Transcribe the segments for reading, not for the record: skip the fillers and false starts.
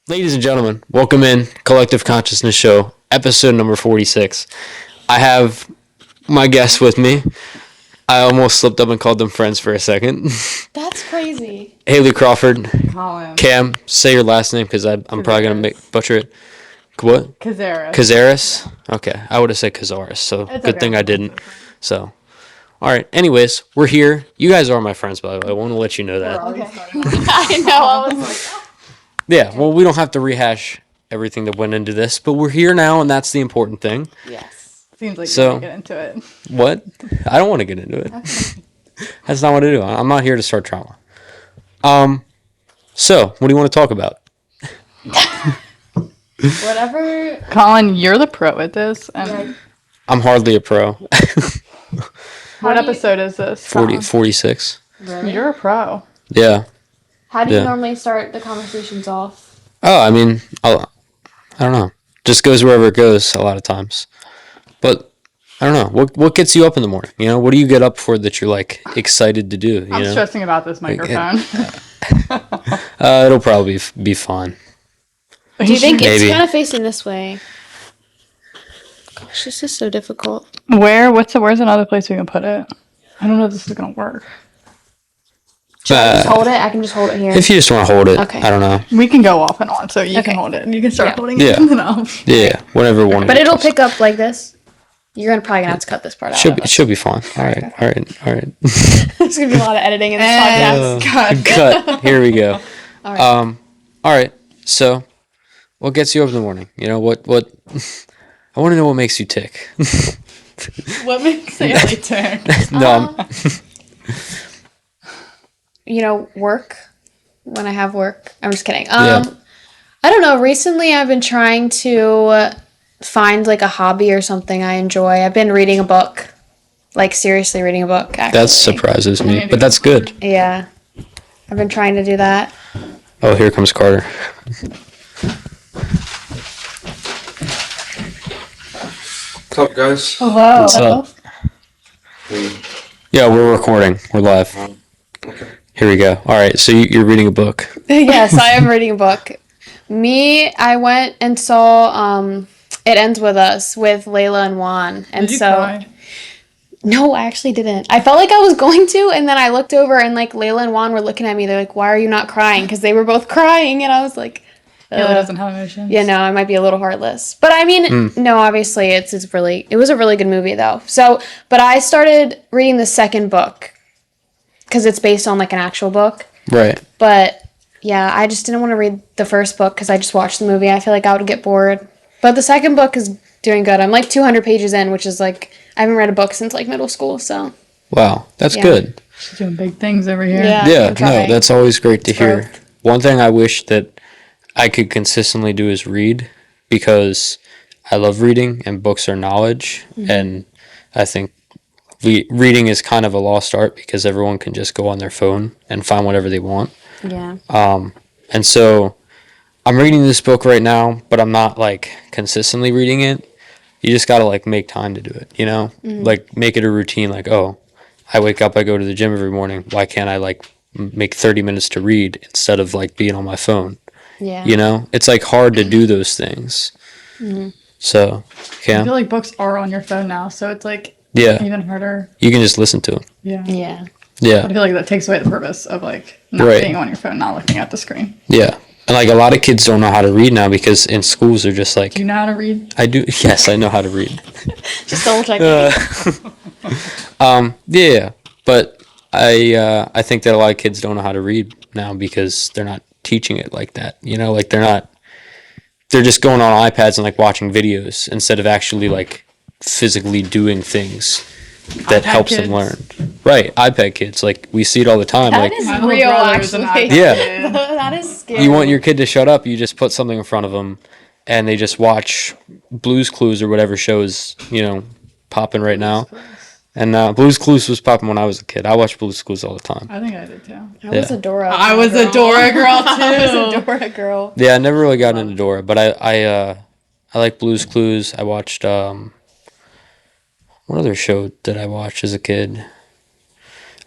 Ladies and gentlemen, welcome in Collective Consciousness Show, episode number 46. I have my guests with me. I almost slipped up and called them friends for a second. That's crazy. Hailey, Crawford, Colin. Cam, say your last name because I'm probably going to butcher it. What? Kazaras. Kazaras? Okay, I would have said Kazaras, so It's good okay. thing I didn't. So, all right, anyways, we're here. You guys are my friends, by the way. I want to let you know that. Okay. I know. I was like, Yeah, well, we don't have to rehash everything that went into this, but we're here now, and that's the important thing. yes. Seems like So- you want to get into it. What? I don't want to get into it. That's not what I do. I'm not here to start drama. So, what do you want to talk about? Whatever. Colin, you're the pro at this. And I'm hardly a pro. what episode is this? 46. Really? You're a pro. Yeah. How do you Yeah. normally start the conversations off? Oh, I mean, I don't know. Just goes wherever it goes a lot of times. But I don't know. What gets you up in the morning? You know, what do you get up for that you're like excited to do? You I'm know, stressing about this microphone. it'll probably be fine. Do you think Maybe. it's kind of facing this way? Gosh, this is so difficult. Where's another place we can put it? I don't know if this is gonna work. Should I just hold it? I can just hold it here. If you just want to hold it, Okay. I don't know. We can go off and on, so you Okay. can hold it and you can start Yeah. holding Yeah. it and then I'll Yeah, whatever one. But it'll pick up like this. You're probably gonna have to cut this part out. Should be fine. All right. There's gonna be a lot of editing in this podcast. Cut. Here we go. All right. All right. So, what gets you up in the morning? You know what? I want to know what makes you tick. What makes Hailey tick? No, Work. When I have work, I'm just kidding. Yeah. I don't know. Recently, I've been trying to find like a hobby or something I enjoy. I've been reading a book, like seriously reading a book. Actually. that surprises me, but that's good. Yeah, I've been trying to do that. Oh, here comes Carter. What's up, guys? Hello. What's up? Yeah, we're recording. We're live. Okay. Here we go. All right. So you're reading a book. Yes, I am reading a book. I went and saw It Ends With Us with Layla and Juan. And Did you so cry? no, I actually didn't. I felt like I was going to, and then I looked over and like Layla and Juan were looking at me. They're like, "Why are you not crying?" Because they were both crying, and I was like, Hailey doesn't have emotions. yeah, no, I might be a little heartless. But I mean, no, obviously it was a really good movie though. So, but I started reading the second book because it's based on like an actual book. Right. But yeah, I just didn't want to read the first book because I just watched the movie. I feel like I would get bored. But the second book is doing good. I'm like 200 pages in, which is like, I haven't read a book since like middle school, so. Wow, that's Yeah. good. She's doing big things over here. Yeah. Yeah. I'm No, trying. that's always great to hear. growth. One thing I wish that I could consistently do is read because I love reading and books are knowledge, and I think reading is kind of a lost art because everyone can just go on their phone and find whatever they want. Yeah. And so I'm reading this book right now, but I'm not like consistently reading it. You just got to like make time to do it, you know? Like make it a routine like, oh, I wake up, I go to the gym every morning. Why can't I like make 30 minutes to read instead of like being on my phone? Yeah. You know? It's like hard to do those things. So, I yeah. feel like books are on your phone now, so it's like Yeah. even harder. You can just listen to them. Yeah. Yeah. Yeah. I feel like that takes away the purpose of like not Right. being on your phone, not looking at the screen. Yeah. And like a lot of kids don't know how to read now because in schools they're just like, Do you know how to read? I do. Yes, I know how to read. Just double checking. Yeah, but I think that a lot of kids don't know how to read now because they're not teaching it like that. You know, like they're just going on iPads and like watching videos instead of actually like physically doing things that iPad helps kids. them learn. Right, iPad kids, like we see it all the time. That like is My little real, brother is an actually. iPad Yeah. kid. That is scary. you want your kid to shut up, you just put something in front of them, and they just watch Blue's Clues or whatever shows popping right now. And Blue's Clues was popping when I was a kid. I watched Blue's Clues all the time. I think I did too. I was Yeah. a Dora. I was a Dora girl too. I was a Dora girl. Yeah, I never really got into Dora, but I like Blue's Clues. I watched what other show did I watch as a kid?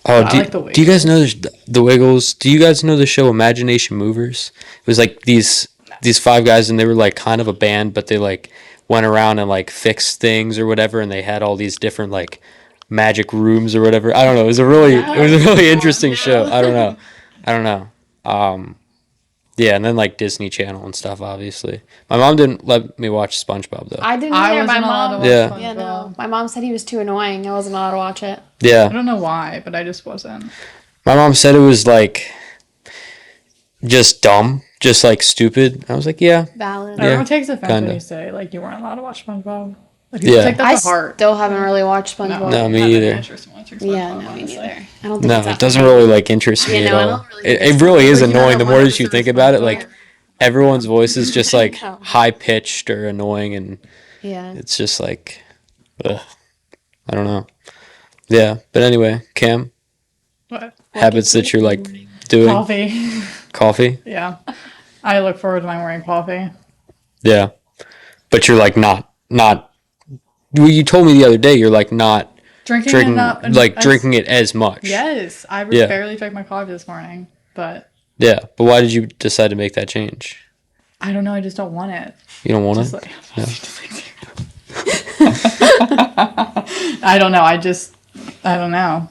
Oh, I like The do you guys know the Wiggles? Do you guys know the show Imagination Movers? It was like these these 5 guys, and they were like kind of a band, but they like went around and like fixed things or whatever, and they had all these different like magic rooms or whatever. I don't know. It was a really interesting show. I don't know. Yeah, and then like Disney Channel and stuff. Obviously, my mom didn't let me watch SpongeBob though. I didn't I either. My wasn't allowed to mom. watch Yeah. SpongeBob. Yeah, no. My mom said he was too annoying. I wasn't allowed to watch it. I Yeah, don't know why, but I just wasn't. my mom said it was like just dumb, just like stupid. I was like, yeah, Valid. Yeah, Everyone takes offense kinda. when you say like you weren't allowed to watch SpongeBob. Like, people Yeah. take that I to heart. still haven't really watched SpongeBob. No, me I have any either. interest in watching SpongeBob, Yeah, no, me honestly. neither. I don't think No, it's that it doesn't funny. really like interest me Yeah, at no, I all. don't really It think really so. is Like, you annoying. know, The more one that you episode think of about it, SpongeBob. like everyone's voice is just like No. high pitched or annoying, and Yeah. it's just like, ugh, I don't know. Yeah, but anyway, Cam, What? habits that you're like doing. Coffee. Coffee. Yeah. I look forward to my morning coffee. Yeah, but you're like not. Well, you told me the other day you're like not Drinking drinking enough. drinking it as much. Yes. I Yeah. barely drank my coffee this morning, but Yeah, but why did you decide to make that change? I don't know. I just don't want it. You don't want Just it. like, I don't know. I don't know.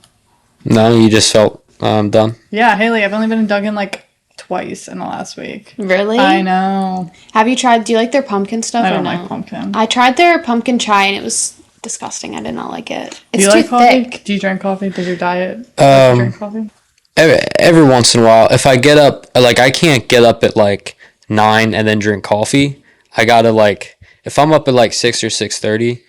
No, you just felt done. Yeah, Haley, I've only been in Duggan like twice in the last week. Really? I know. Have you tried? Do you like their pumpkin stuff? I or don't no? like pumpkin. I tried their pumpkin chai and it was disgusting. I did not like it. Do It's you too like coffee? thick. Do you drink coffee? Does your diet drink coffee? Every once in a while, if I get up, like I can't get up at like 9 and then drink coffee. I gotta like, if I'm up at like 6 or 6:30,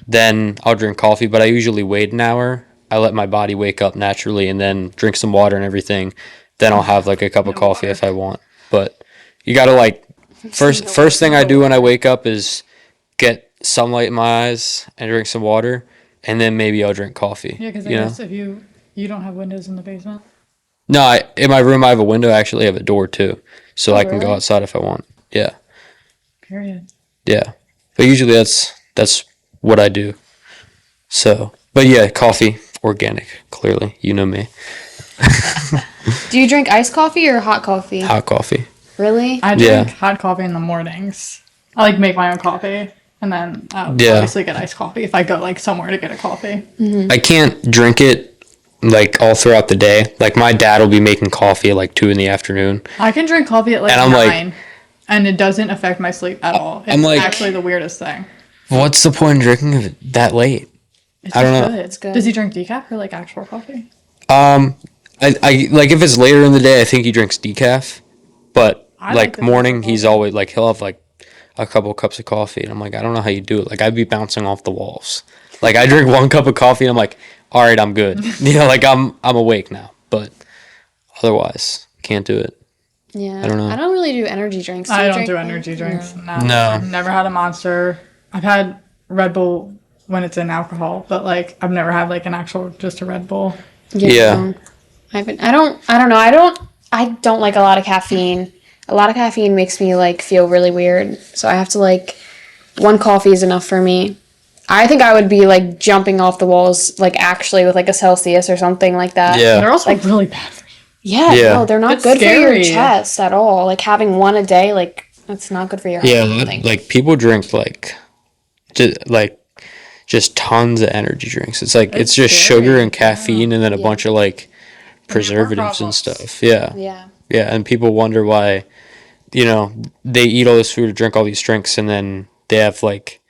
then I'll drink coffee. But I usually wait an hour. I let my body wake up naturally and then drink some water and everything. Then I'll have like a cup of coffee if I want. But you gotta like first thing I do when I wake up is get sunlight in my eyes and drink some water, and then maybe I'll drink coffee. Yeah, because I you know? guess if you don't have windows in the basement. No, in my room I have a window. I actually have a door too, so I can go really? outside if I want. Yeah, Period. yeah. But usually that's what I do. So, but yeah, coffee, organic. Clearly, you know me. Do you drink iced coffee or hot coffee? Hot coffee. Really? I Yeah. drink hot coffee in the mornings. I like make my own coffee, and then Yeah. obviously get iced coffee if I go like somewhere to get a coffee. I can't drink it like all throughout the day. Like my dad will be making coffee at like 2 in the afternoon. I can drink coffee at like And I'm like- 9, and it doesn't affect my sleep at all. It's I'm like- actually the weirdest thing. What's the point in drinking it that late? It's I don't just know. Good. It's good. Does he drink decaf or like actual coffee? I like if it's later in the day, I think he drinks decaf. But I like the morning, decaf he's coffee. always like he'll have like a couple cups of coffee, and I'm like, I don't know how you do it. Like I'd be bouncing off the walls. Like I drink one cup of coffee, and I'm like, all right, I'm good. You know, like I'm awake now. But otherwise, can't do it. Yeah. I don't know. I don't really do energy drinks. I you don't drink do them? energy drinks. No. No. I've never had a Monster. I've had Red Bull when it's in alcohol, but like I've never had like an actual just a Red Bull. Yeah. no. I don't know. I don't like a lot of caffeine. A lot of caffeine makes me like feel really weird. So I have to like one coffee is enough for me. I think I would be like jumping off the walls like actually with like a Celsius or something like that. Yeah. They're also really bad for you. Yeah, Yeah. no, they're not It's good for scary. your chest at all. Like having one a day, like that's not good for your health. I Yeah, think. like people drink just tons of energy drinks. It's like it's just scary. sugar and caffeine, and then a Yeah. bunch of like preservatives and problems. stuff. Yeah. Yeah. Yeah, and people wonder why, you know, they eat all this food or drink all these drinks, and then they have like,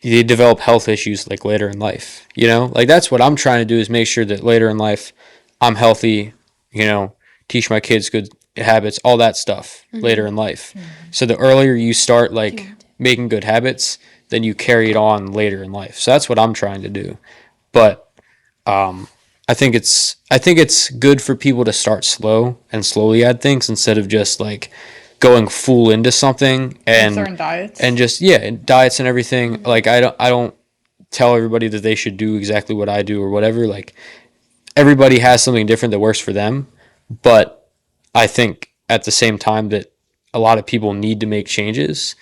they develop health issues like later in life. You know, like that's what I'm trying to do is make sure that later in life, I'm healthy. You know, teach my kids good habits, all that stuff later in life. So the earlier you start like making good habits, then you carry it on later in life. So that's what I'm trying to do. But I think it's good for people to start slow and slowly add things instead of just like going full into something Certain and diets. just and diets and everything. Like I don't tell everybody that they should do exactly what I do or whatever. Like everybody has something different that works for them, but I think at the same time that a lot of people need to make changes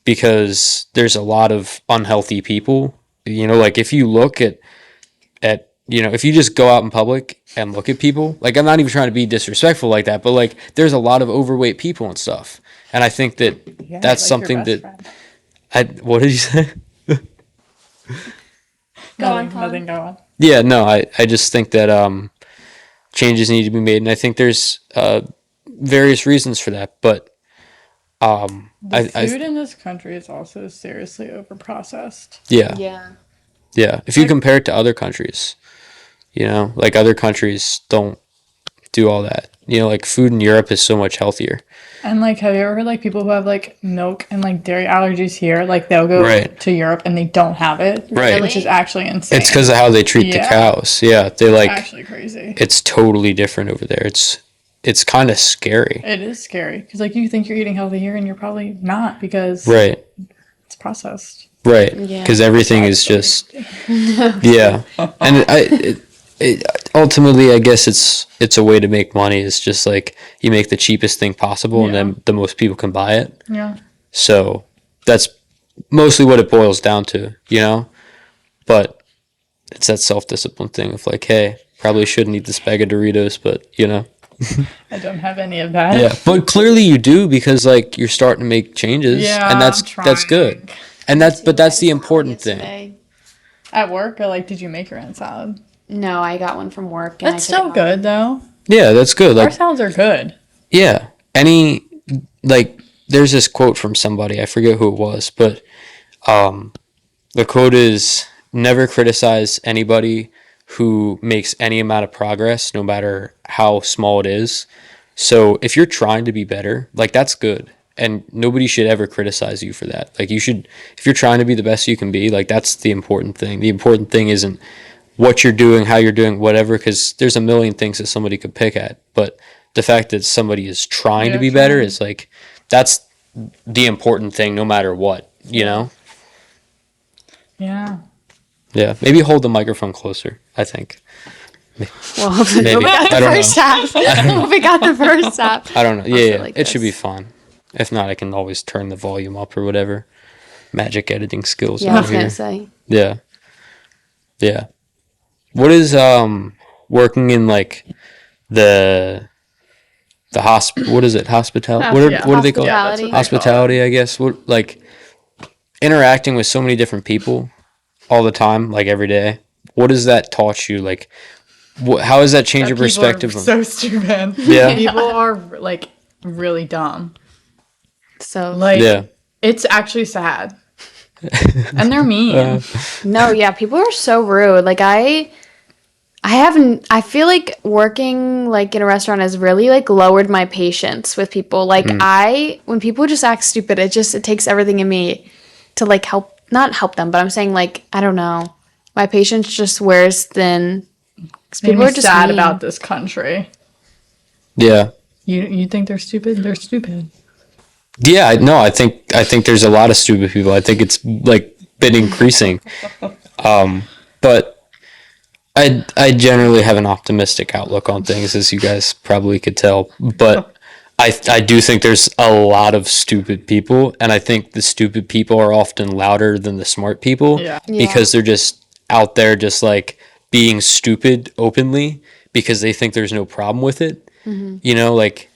because there's a lot of unhealthy people. You know, like if you look at you know, if you just go out in public and look at people, like I'm not even trying to be disrespectful like that, but like there's a lot of overweight people and stuff. And I think that Yeah, that's like your something best that friend. what did you say? Nothing, go on. Yeah, no, I just think that changes need to be made, and I think there's various reasons for that. But The food in this country is also seriously overprocessed. yeah, Yeah. if you compare it to other countries, you know, like other countries don't do all that. You know, like food in Europe is so much healthier. And like, have you ever heard like people who have like milk and like dairy allergies here? Like they'll go Right. to Europe and they don't have it, Right. Which is actually insane. It's because of how they treat the Yeah. cows. Yeah, they like actually crazy. it's totally different over there. It's kind of scary. It is scary because like you think you're eating healthy here and you're probably not because Right. it's processed. Right. Yeah. Because everything is just yeah, and ultimately I guess it's a way to make money. It's just like you make the cheapest thing possible, and then the most people can buy it. Yeah. So that's mostly what it boils down to, you know. But it's that self-discipline thing of like, hey, probably shouldn't eat this bag of Doritos, but you know. I don't have any of that. Yeah, but clearly you do because like you're starting to make changes, Yeah, and that's I'm good. trying. And that's the important thing. Yesterday. At work or like did you make your own salad? No, I got one from work. And That's I took still it home. good though. Yeah, that's good. Our Like salads are good. yeah, any like there's this quote from somebody, I forget who it was, but the quote is never criticize anybody who makes any amount of progress, no matter how small it is. So if you're trying to be better, like that's good. And nobody should ever criticize you for that. Like you should, if you're trying to be the best you can be, like that's the important thing. The important thing isn't what you're doing, how you're doing, whatever, because there's a million things that somebody could pick at. But the fact that somebody is trying to be better is like, that's the important thing no matter what, you know? Yeah. Yeah. Maybe hold the microphone closer, I think. Well, Maybe. we got I the don't first half. We got the first half. I don't know. I'll Yeah, sit yeah. like It should be this. fine. If not, I can always turn the volume up or whatever. Magic editing skills Yeah, I was over gonna here. say. Yeah. Yeah. What is working in like the what is it? Hospitality? What do they call it? Yeah, that's what they call it. Hospitality, I guess. What like interacting with so many different people all the time, like every day. What has that taught you? Like how has that changed your perspective? People are so stupid. Yeah. People are like really dumb. So Like Yeah. it's actually sad. And they're mean. no, yeah, people are so rude. Like I feel like working like in a restaurant has really like lowered my patience with people. Like when people just act stupid, it takes everything in me to like not help them, but I'm saying like I don't know. My patience just wears thin. 'Cause People people are are just sad mean. about this country. Yeah. You think they're stupid? They're stupid. Yeah, I think there's a lot of stupid people. I think it's like been increasing. But I generally have an optimistic outlook on things, as you guys probably could tell. But I do think there's a lot of stupid people, and I think the stupid people are often louder than the smart people Yeah. because they're just out there just like being stupid openly because they think there's no problem with it. You know, like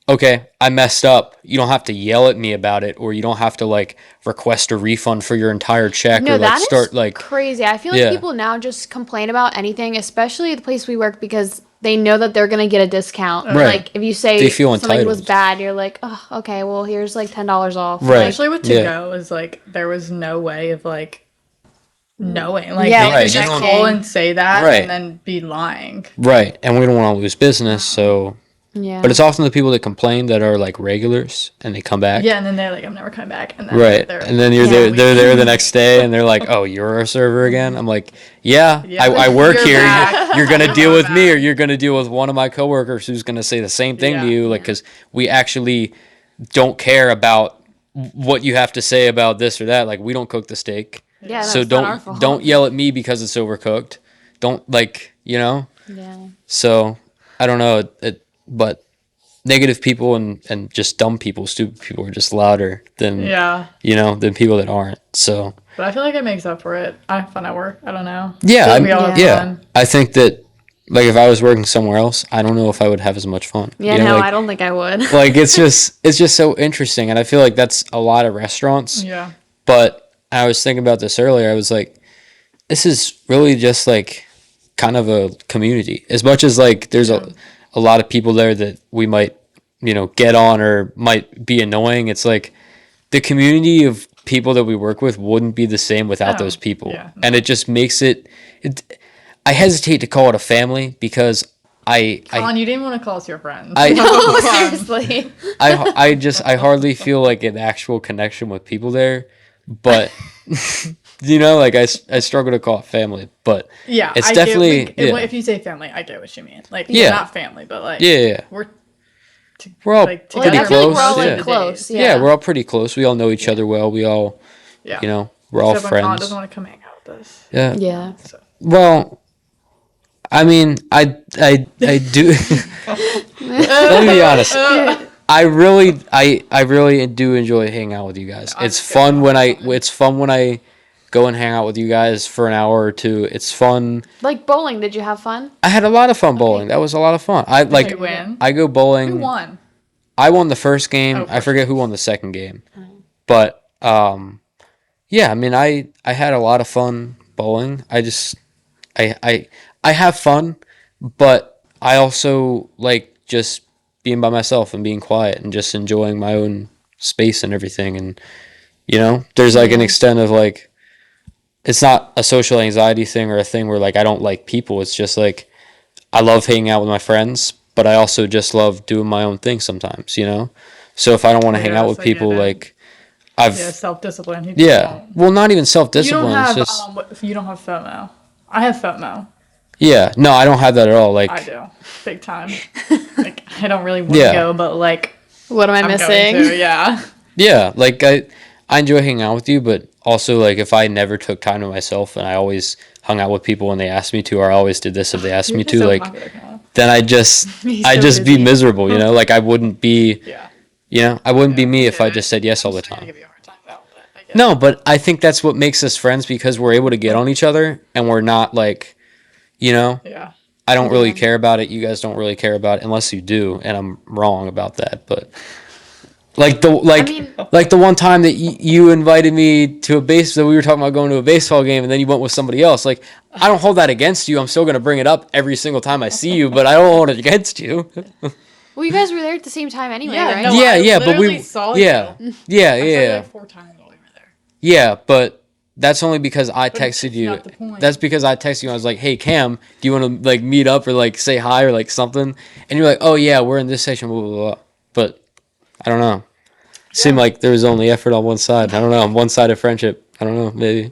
okay, I messed up. You don't have to yell at me about it, or you don't have to like request a refund for your entire check, No, or like that start is like crazy. I feel like Yeah. people now just complain about anything, especially the place we work, because they know that they're gonna get a discount. Right. Like if you say They feel something was entitled. bad, you're like, oh, okay, well here's like $10 off. Right. Especially with to Yeah. go is like there was no way of like knowing. Like Yeah, they Right, could you just don't- call and say that Right. and then be lying. right, and we don't want to lose business, so. Yeah. But it's often the people that complain that are like regulars, and they come back. Yeah, and then they're like, I'm never coming back. And then Right, they're and then they're there the next day, and they're like, "Oh, you're our server again." I'm like, "Yeah, Yeah, I work you're here. back. You're gonna deal You're with me, or back." you're gonna deal with one of my coworkers who's gonna say the same thing to Yeah. you, like, because we actually don't care about what you have to say about this or that. Like, we don't cook the steak, yeah, so that's not our fault. don't yell at me because it's overcooked. Don't like, you know. Yeah. So I don't know, but negative people and just dumb people, stupid people are just louder than Yeah. than people that aren't. So But I feel like it makes up for it. I have fun at work. I don't know. yeah, I feel like we all have fun. I think that like if I was working somewhere else, I don't know if I would have as much fun. Yeah, You know, no, like, I don't think I would. like it's just so interesting, and I feel like that's a lot of restaurants. Yeah. But I was thinking about this earlier. I was like, this is really just like kind of a community. As much as like there's a lot of people there that we might get on or might be annoying. It's like the community of people that we work with wouldn't be the same without No. those people, Yeah. and it just makes it. I hesitate to call it a family because Colin, you didn't want to call us your friends. I- No, seriously. I hardly feel like an actual connection with people there, but like I struggle to call it family, but Yeah, it's I definitely get, if you say family, I get what you mean. Like, Yeah. yeah, not family, but like, yeah. we're We're all like, Like, pretty I feel like we're all close, like yeah. close. Yeah, Yeah. we're all pretty close. We all know each other well. We all, yeah. we're all Except when Colin friends. doesn't want to come hang out with us. Yeah. Yeah. So. Well, I mean, I do. Let me be honest. I really do enjoy hanging out with you guys. It's fun when I go and hang out with you guys for an hour or two. It's fun. Like bowling, did you have fun? I had a lot of fun bowling. That was a lot of fun. I Did you win? I go bowling. Who won? I won the first game. Oh, I first. forget who won the second game. But yeah, I mean I had a lot of fun bowling. I have fun, but I also like just being by myself and being quiet and just enjoying my own space and everything, and there's like an extent of like it's not a social anxiety thing or a thing where like I don't like people. It's just like I love hanging out with my friends, but I also just love doing my own thing sometimes, So if I don't want to hang out with Yes, I get people, it. like I've Yeah, self-discipline. You yeah, don't. well, not even You self-discipline. don't have. It's just You don't have FOMO. I have FOMO. yeah, no, I don't have that at all. Like I do, big time. Like I don't really want to Yeah. go, but like What am I I'm missing? going to. Yeah. yeah, like I enjoy hanging out with you, but also like if I never took time to myself and I always hung out with people when they asked me to, or I always did this if they asked me to, So like popular, Colin. then I'd just He's I'd so just be busy. miserable, Like I wouldn't be, Yeah. I wouldn't be me if I Yeah. just said yes all the I'm just trying to time. give you a hard time about that, I guess. No, but I think that's what makes us friends because we're able to get on each other and we're not like, Yeah. I don't really care about it. You guys don't really care about it unless you do, and I'm wrong about that. But like the one time that you invited me to that we were talking about going to a baseball game, and then you went with somebody else. Like I don't hold that against you. I'm still gonna bring it up every single time I see you, but I don't hold it against you. Well, you guys were there at the same time anyway, Yeah, right? no, yeah, I but we literally saw yeah you. yeah I saw you yeah like 4 times while we were there. yeah, but. That's only because I But texted that's you. not the point. That's because I texted you. I was like, "Hey Cam, do you want to like meet up or like say hi or like something?" And you're like, "Oh yeah, we're in this section." Blah blah blah. But I don't know. Seemed like there was only effort on one side. I don't know. On one side of friendship. I don't know. Maybe.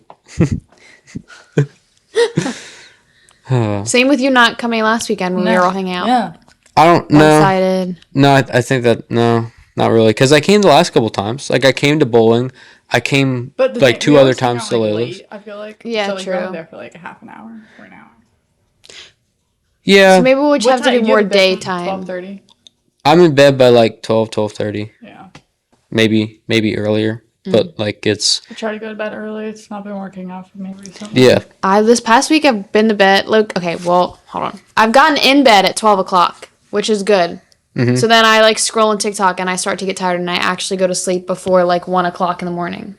Same with you not coming last weekend when we were all hanging out. Yeah. I don't know. One-sided. No, I think that no, not really. Because I came the last couple times. Like I came to bowling. I came But the like thing- 2 we other always hang times out, to like, Layla's. late, I feel like. Yeah, so, like, We're true. only there for like a half an hour or an hour. Yeah, So maybe we'll just have to do more daytime. 12:30. I'm in bed by like 12:30. Yeah. Maybe earlier. But like it's I try to go to bed early. It's not been working out for me recently. yeah. This past week I've been to bed. Look, okay, well, hold on. I've gotten in bed at 12 o'clock, which is good. Mm-hmm. So then I like scroll on TikTok and I start to get tired and I actually go to sleep before like 1 o'clock in the morning,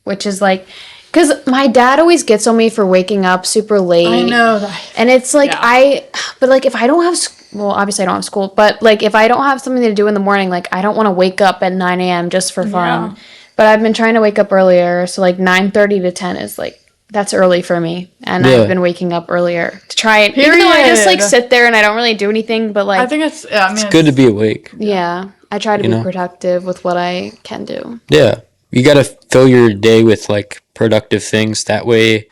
which is like, because my dad always gets on me for waking up super late. I know that. And it's like Yeah. but like if I don't have, well, obviously I don't have school, but like if I don't have something to do in the morning, like I don't want to wake up at 9 a.m. just for fun. Yeah. But I've been trying to wake up earlier, so like 9:30 to 10 is like, that's early for me. And Yeah. I've been waking up earlier to try it. Even though I just like Period. sit there and I don't really do anything, but like, I think it's. Yeah, I mean, It's good to be awake. yeah, I try to You be know? productive with what I can do. Yeah. You got to fill your day with like productive things. That way,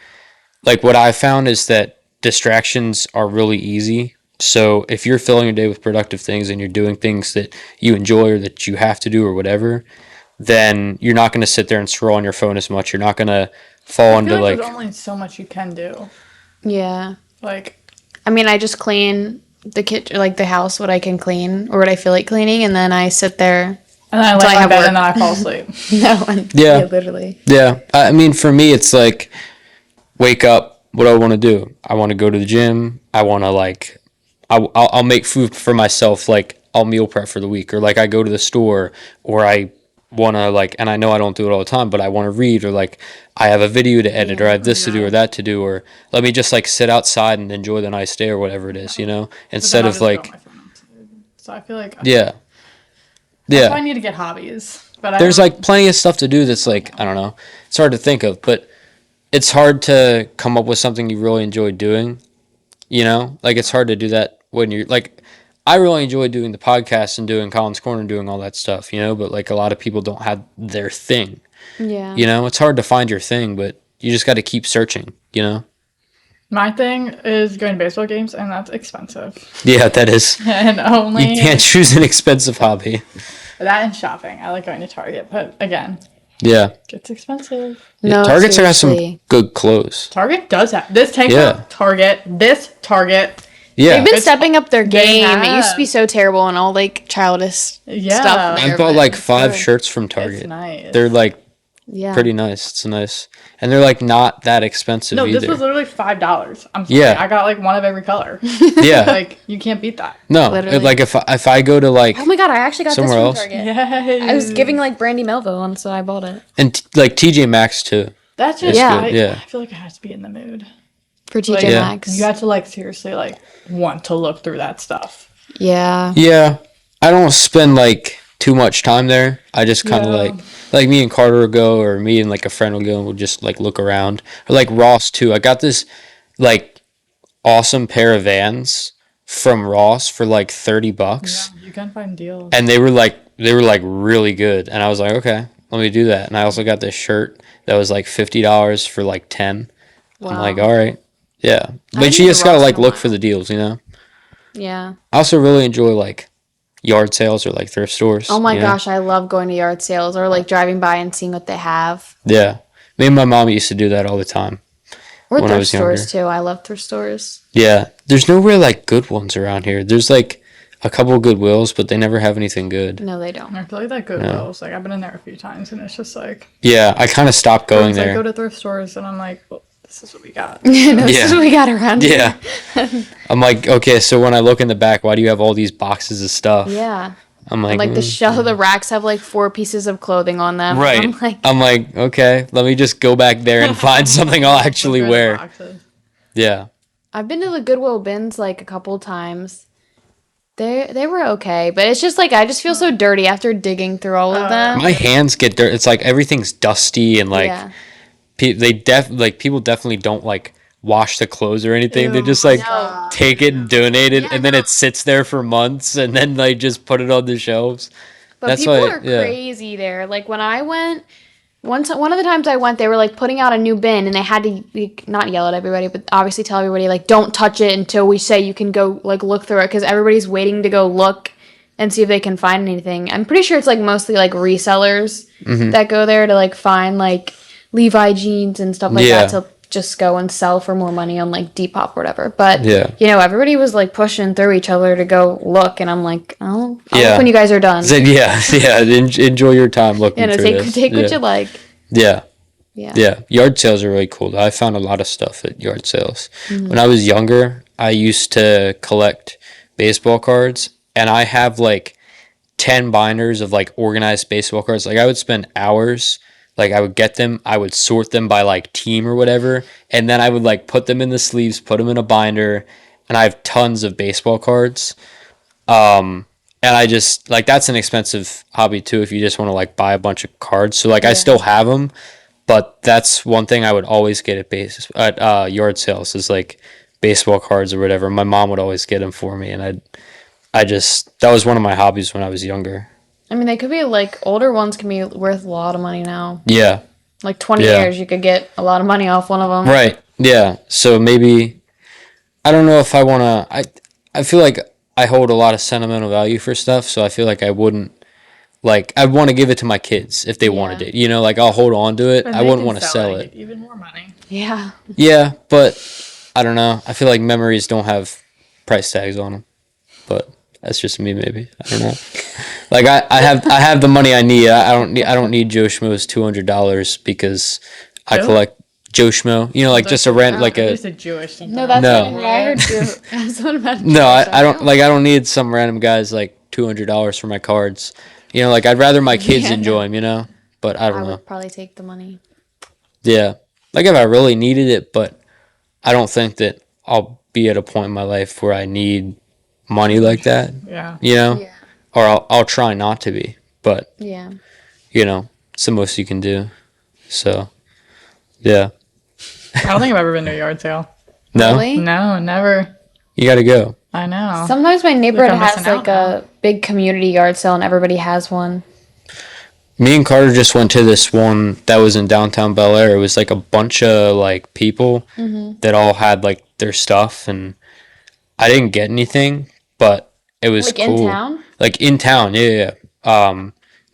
like what I found is that distractions are really easy. So if you're filling your day with productive things and you're doing things that you enjoy or that you have to do or whatever, then you're not going to sit there and scroll on your phone as much. You're not going to fall I feel into like like, there's only so much you can do. Yeah. Like, I mean, I just clean the kitchen, like the house, what I can clean or what I feel like cleaning, and then I sit there. And then I Until I lay in have bed work. and then I fall asleep. No, and Yeah. literally. Yeah. I mean, for me, it's like wake up. What do I want to do? I want to go to the gym. I want to like, I'll make food for myself. Like I'll meal prep for the week, or like I go to the store, or I want to like, and I know I don't do it all the time, but I want to read, or like I have a video to edit, or I have this to do or that to do, or let me just like sit outside and enjoy the nice day or whatever it is, you know, instead of like, So I feel like yeah, that's why I yeah. need to get hobbies. But There's like plenty of stuff to do that's like, I don't know, it's hard to think of, but it's hard to come up with something you really enjoy doing, you know, like it's hard to do that when you're like, I really enjoy doing the podcast and doing Colin's Corner and doing all that stuff, you know, but like a lot of people don't have their thing, Yeah. you know, it's hard to find your thing, but you just got to keep searching, you know? my thing is going to baseball games, and that's expensive. Yeah, that is. And only You can't choose an expensive hobby. that and shopping. I like going to Target, but again, Yeah. it's expensive. No, Target's got some seriously. good clothes. Target does have this tank Yeah. top. Target, this Target. Yeah. They've been It's- stepping up their they game. It used to be have. so terrible and all like childish Yeah. stuff. I there, bought but like it's 5 good. shirts from Target. It's nice. They're like Yeah. pretty nice. It's nice. And they're like not that expensive No, either. this was literally $5. I'm sorry. Yeah. I got like one of every color. Yeah. Like you can't beat that. No, Literally. like if I go to like Oh my god, I actually got Somewhere this from else? Target. Yes. I was giving like Brandy Melville one, so I bought it. and like TJ Maxx too. That's just Yeah. good, yeah. I feel like it has to be in the mood. For TJ Like, Yeah. Maxx. You have to like seriously like want to look through that stuff. Yeah. Yeah, I don't spend like too much time there. I just kind of Yeah. like me and Carter will go, or me and like a friend will go, and we'll just like look around. Or like Ross too. I got this like awesome pair of Vans from Ross for like $30, Yeah, you can find deals. and they were like really good. And I was like, okay, let me do that. And I also got this shirt that was like $50 for like 10. I'm Wow. like, all right, yeah. But haven't you been just to gotta Ross like in a look while. for the deals, you know. Yeah. I also really enjoy like yard sales or like thrift stores. Oh my you know? gosh, I love going to yard sales or like driving by and seeing what they have. Yeah. Me and my mom used to do that all the time. Or When I thrift was stores too. I love thrift stores. Yeah. There's nowhere like good ones around here. There's like a couple of Goodwills, but they never have anything good. No, they don't. I feel like that Goodwill's like I've been in there a few times and it's just like Yeah, I kind of stopped going it's like there. go to thrift stores and I'm like, well, this is what we got. No, this Yeah. is what we got around here. Yeah. I'm like, okay, so when I look in the back, why do you have all these boxes of stuff? Yeah. I'm like, And like the shelf, the racks have like 4 pieces of clothing on them. right. I'm like, Okay, let me just go back there and find something I'll actually Look through the wear. boxes. Yeah. I've been to the Goodwill bins like a couple times. They were okay, but it's just like I just feel so dirty after digging through all of them. My hands get dirty. It's like everything's dusty and like Yeah. people definitely don't like wash the clothes or anything. They Ew, just like no. take it and donate it, Yeah, and then no. it sits there for months, and then like just put it on the shelves. But That's people why- are yeah. crazy there. Like when I went, one of the times I went, they were like putting out a new bin, and they had to like, not yell at everybody, but obviously tell everybody like don't touch it until we say you can go like look through it, because everybody's waiting to go look and see if they can find anything. I'm pretty sure it's like mostly like resellers Mm-hmm. that go there to like find like Levi jeans and stuff like Yeah. that to just go and sell for more money on like Depop or whatever. But Yeah. you know, everybody was like pushing through each other to go look, and I'm like, I'll Yeah. look when you guys are done. Then enjoy your time looking You know, through take this. take what yeah. you like. Yeah. Yeah. Yeah, yard sales are really cool. I found a lot of stuff at yard sales. Mm-hmm. When I was younger, I used to collect baseball cards, and I have like 10 binders of like organized baseball cards. Like I would spend hours, like I would get them, I would sort them by like team or whatever, and then I would like put them in the sleeves, put them in a binder, and I have tons of baseball cards. And I just like that's an expensive hobby too if you just want to like buy a bunch of cards. So like I still have them, but that's one thing I would always get at yard sales is like baseball cards or whatever. My mom would always get them for me, and I just that was one of my hobbies when I was younger. I mean, they could be like older ones can be worth a lot of money now. Yeah. Like 20 Yeah. years, you could get a lot of money off one of them. Right. Yeah. So maybe I don't know if I want to I feel like I hold a lot of sentimental value for stuff, so I feel like I wouldn't like I'd want to give it to my kids if they wanted it. You know, like I'll hold on to it. And I they wouldn't can want to sell and it. get even more money. Yeah. Yeah, but I don't know. I feel like memories don't have price tags on them. but that's just me. Maybe I don't know. Like I have the money I need. I don't need Joe Schmo's $200 because I Joe? collect Joe Schmo. You know, like just a rent like a. Just a Jewish something. No, that's No. what I heard too. That's what about No, I don't need some random guys like $200 for my cards. You know, like I'd rather my kids Yeah. enjoy them. You know, but I I don't know. would probably take the money. Yeah, like if I really needed it, but I don't think that I'll be at a point in my life where I need money like that. Yeah. You know, Yeah. or I'll try not to be, but Yeah. you know, it's the most you can do. So, yeah. I don't think I've ever been to a yard sale. No, Really? No, never. you got to go. I know. Sometimes my neighborhood I'm has missing like out a big community yard sale and everybody has one. Me and Carter just went to this one that was in downtown Bel Air. It was like a bunch of like people that all had like their stuff, and I didn't get anything, but it was Like cool. in town? Like in town, yeah.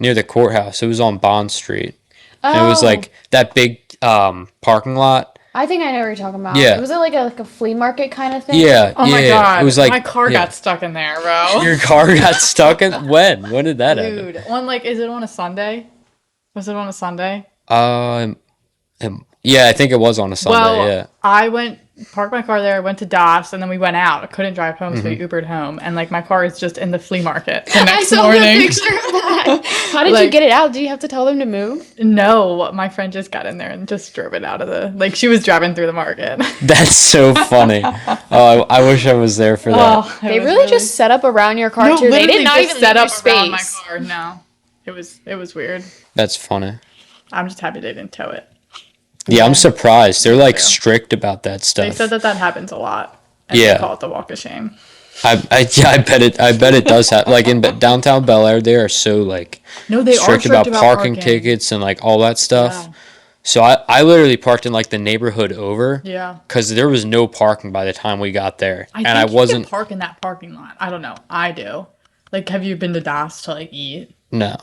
Near the courthouse. It was on Bond Street. And it was Oh. like that big parking lot. I think I know what you're talking about. Yeah. Was it like a flea market kind of thing? Yeah. Oh my yeah. god. It was like my car yeah. got stuck in there, bro. Your car got stuck in when? When did that happen? Dude. Is it on a Sunday? Was it on a Sunday? Yeah, I think it was on a Sunday. Well, yeah. I parked my car there, went to DOS, and then we went out. I couldn't drive home, so Mm-hmm. we Ubered home. And like my car is just in the flea market the I next saw morning. the picture of that. How did you Like- get it out? Did you have to tell them to move? No, my friend just got in there and just drove it out of she was driving through the market. That's so funny. Oh, I wish I was there for that. Oh, They really just set up around your car no, too. They literally did not just even set leave up you around my space. car. No, it was weird. That's funny. I'm just happy they didn't tow it. Yeah, I'm surprised. They're like strict about that stuff. They said that happens a lot. And Yeah. they call it the walk of shame. I bet it does have like in downtown Bel Air. They are so like No, they strict about parking tickets and like all that stuff. Yeah. So I literally parked in like the neighborhood over. Yeah. Because there was no parking by the time we got there, I and think I you wasn't. can park in that parking lot. I don't know. I do. Like, have you been to DOS to like eat? No.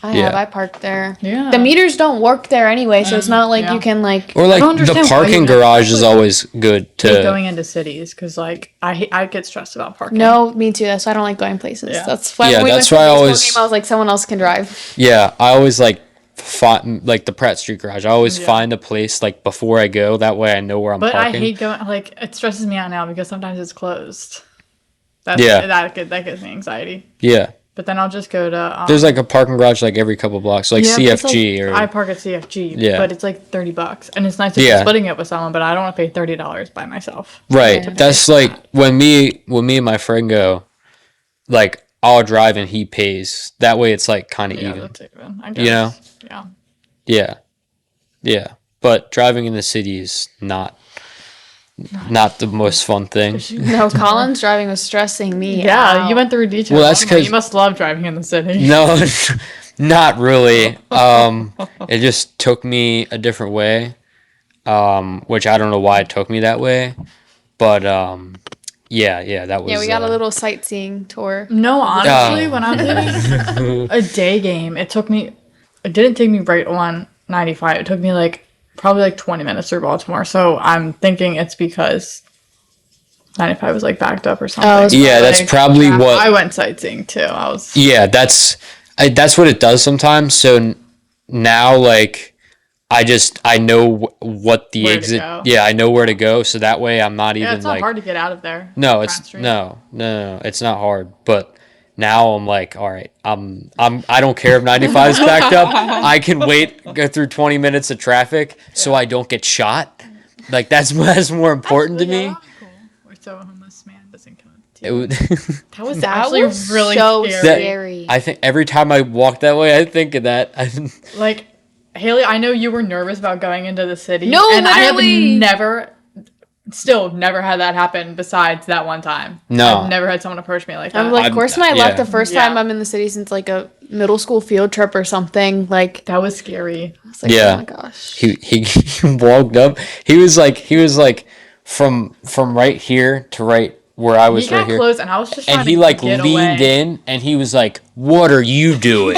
I Yeah. have. I parked there. Yeah. The meters don't work there anyway, so it's not like yeah. you can like. Or like don't the understand why parking you- garage is always good Like to. going into cities because like I get stressed about parking. No, me too. That's why I don't like going places. Yeah. That's why. Yeah, when we that's went to why I the baseball always- game, I was like, someone else can drive. Yeah, I always like find like the Pratt Street garage. I always Yeah. find a place like before I go. That way I know where I'm But parking. I hate going. Like it stresses me out now because sometimes it's closed. That gives me anxiety. Yeah, But then I'll just go to. there's like a parking garage like every couple blocks, like Yeah, but it's CFG like- or. I park at CFG, Yeah. but it's like $30, and it's nice if Yeah. you're splitting it with someone. But I don't want to pay $30 by myself. Right. Yeah. That's like when me and my friend go, like I'll drive and he pays. That way it's like kind of Yeah, even. that's even. I guess. You know? Yeah. Yeah. Yeah. But driving in the city is not the most fun thing. No, Colin's driving was stressing me. Yeah, out. you went through detail. Well, that's I don't know, 'cause- you must love driving in the city. No, not really. It just took me a different way, which I don't know why it took me that way. But yeah, that was. Yeah, we got a little sightseeing tour. No, honestly, when I was doing a day game, it didn't take me right on 95. It took me probably 20 minutes through Baltimore. So I'm thinking it's because 95 was backed up or something. Oh, it's Yeah, that's probably what. I went sightseeing too. Yeah, that's what it does sometimes. So now, I know what the Where to exit. go. Yeah, I know where to go. So that way, I'm not Yeah, even it's not hard to get out of there. No, Pratt it's Street. no, it's not hard. But now I'm like, all right, I don't care if 95 is backed up. I can go through 20 minutes of traffic so I don't get shot. Like that's more important to me. Cool. Or so a homeless man doesn't come up to It you. would, That was That actually was really so scary. scary. I think every time I walk that way, I think of that. Haley, I know you were nervous about going into the city. No, and literally. I have never had that happen besides that one time. No. I've never had someone approach me like that. I'm like, of course, when I left yeah. the first Yeah. time I'm in the city since a middle school field trip or something. that was scary. I was like, Yeah. oh my gosh. he walked up. He was like from right here to right where I was He got right here. close, and I was just trying And he to get leaned away. in and he was like, "What are you doing?"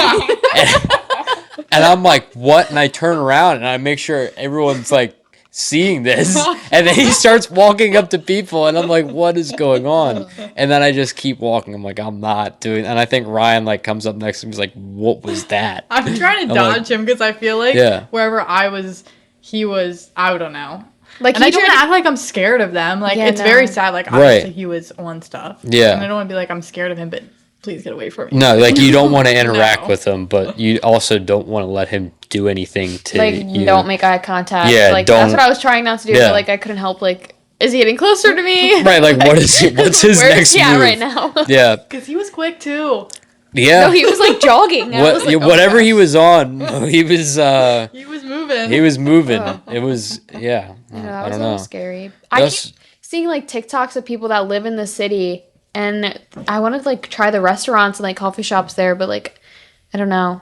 and I'm like, "What?" And I turn around and I make sure everyone's seeing this, and then he starts walking up to people, and I'm like, what is going on? And then I just keep walking. I'm like, I'm not doing. And I think Ryan like comes up next to me. He's like, what was that? I'm trying to dodge him because I feel like wherever I was, he was. I don't know. Like, and I don't act like I'm scared of them. Like, it's very sad. Like, obviously he was on stuff. Yeah. And I don't want to be like, I'm scared of him, but please get away from me. No, like, you don't want to interact with him, but you also don't want to let him do anything to you. Don't make eye contact. Yeah, like, that's what I was trying not to do, but, like, I couldn't help, like, is he getting closer to me? Right, like, what's his next move? Where's he at right now? Yeah. Because he was quick, too. Yeah. No, he was, like, jogging. Whatever he was on, he was... he was moving. He was moving. It was, yeah. That was a little scary. I keep seeing, like, TikToks of people that live in the city, and I wanted to, like, try the restaurants and, like, coffee shops there, but, like, I don't know.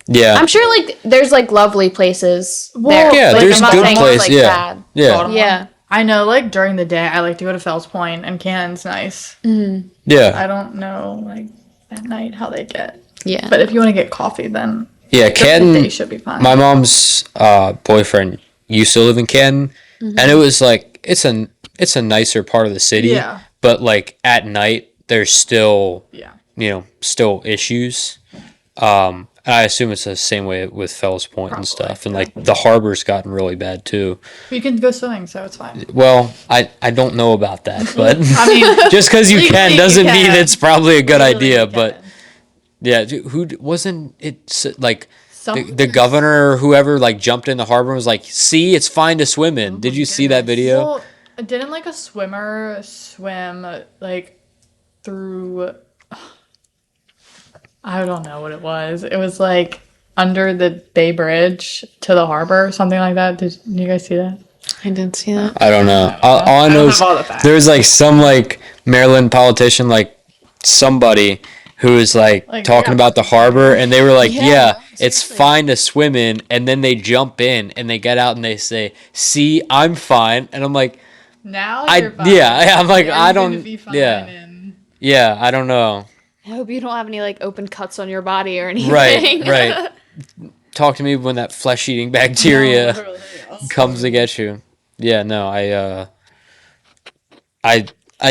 Yeah. I'm sure, like, there's, like, lovely places there. Yeah, like, there's good places. Like, yeah. I know, like, during the day, I like to go to Fells Point, and Cannon's nice. Mm-hmm. Yeah. I don't know, like, at night how they get. Yeah. But if you want to get coffee, then... Yeah, Canton... The day should be fine. My mom's boyfriend used to live in Canton, and it was, like, it's a nicer part of the city. Yeah. But, like, at night, there's still... Yeah. You know, still issues. And I assume it's the same way with Fells Point and stuff. And, like, the harbor's gotten really bad, too. You can go swimming, so it's fine. Well, I don't know about that, but I mean, just because you can doesn't mean it's probably a good idea. But, yeah, who wasn't it, like, the governor or whoever, like, jumped in the harbor and was like, see, it's fine to swim in. Did you see that video? Well, didn't, like, a swimmer swim, like, through... I don't know what it was. It was like under the Bay Bridge to the harbor, something like that. Did you guys see that? I didn't see that. I don't know. All I know is there was like some like Maryland politician, like somebody who was like talking about the harbor, and they were like, yeah, it's fine to swim in, and then they jump in and they get out and they say, see, I'm fine, and I'm like, now you're fine. Yeah, I'm like, I don't, yeah, I don't know. I hope you don't have any, like, open cuts on your body or anything. Right. Talk to me when that flesh-eating bacteria comes to get you. Yeah, no, I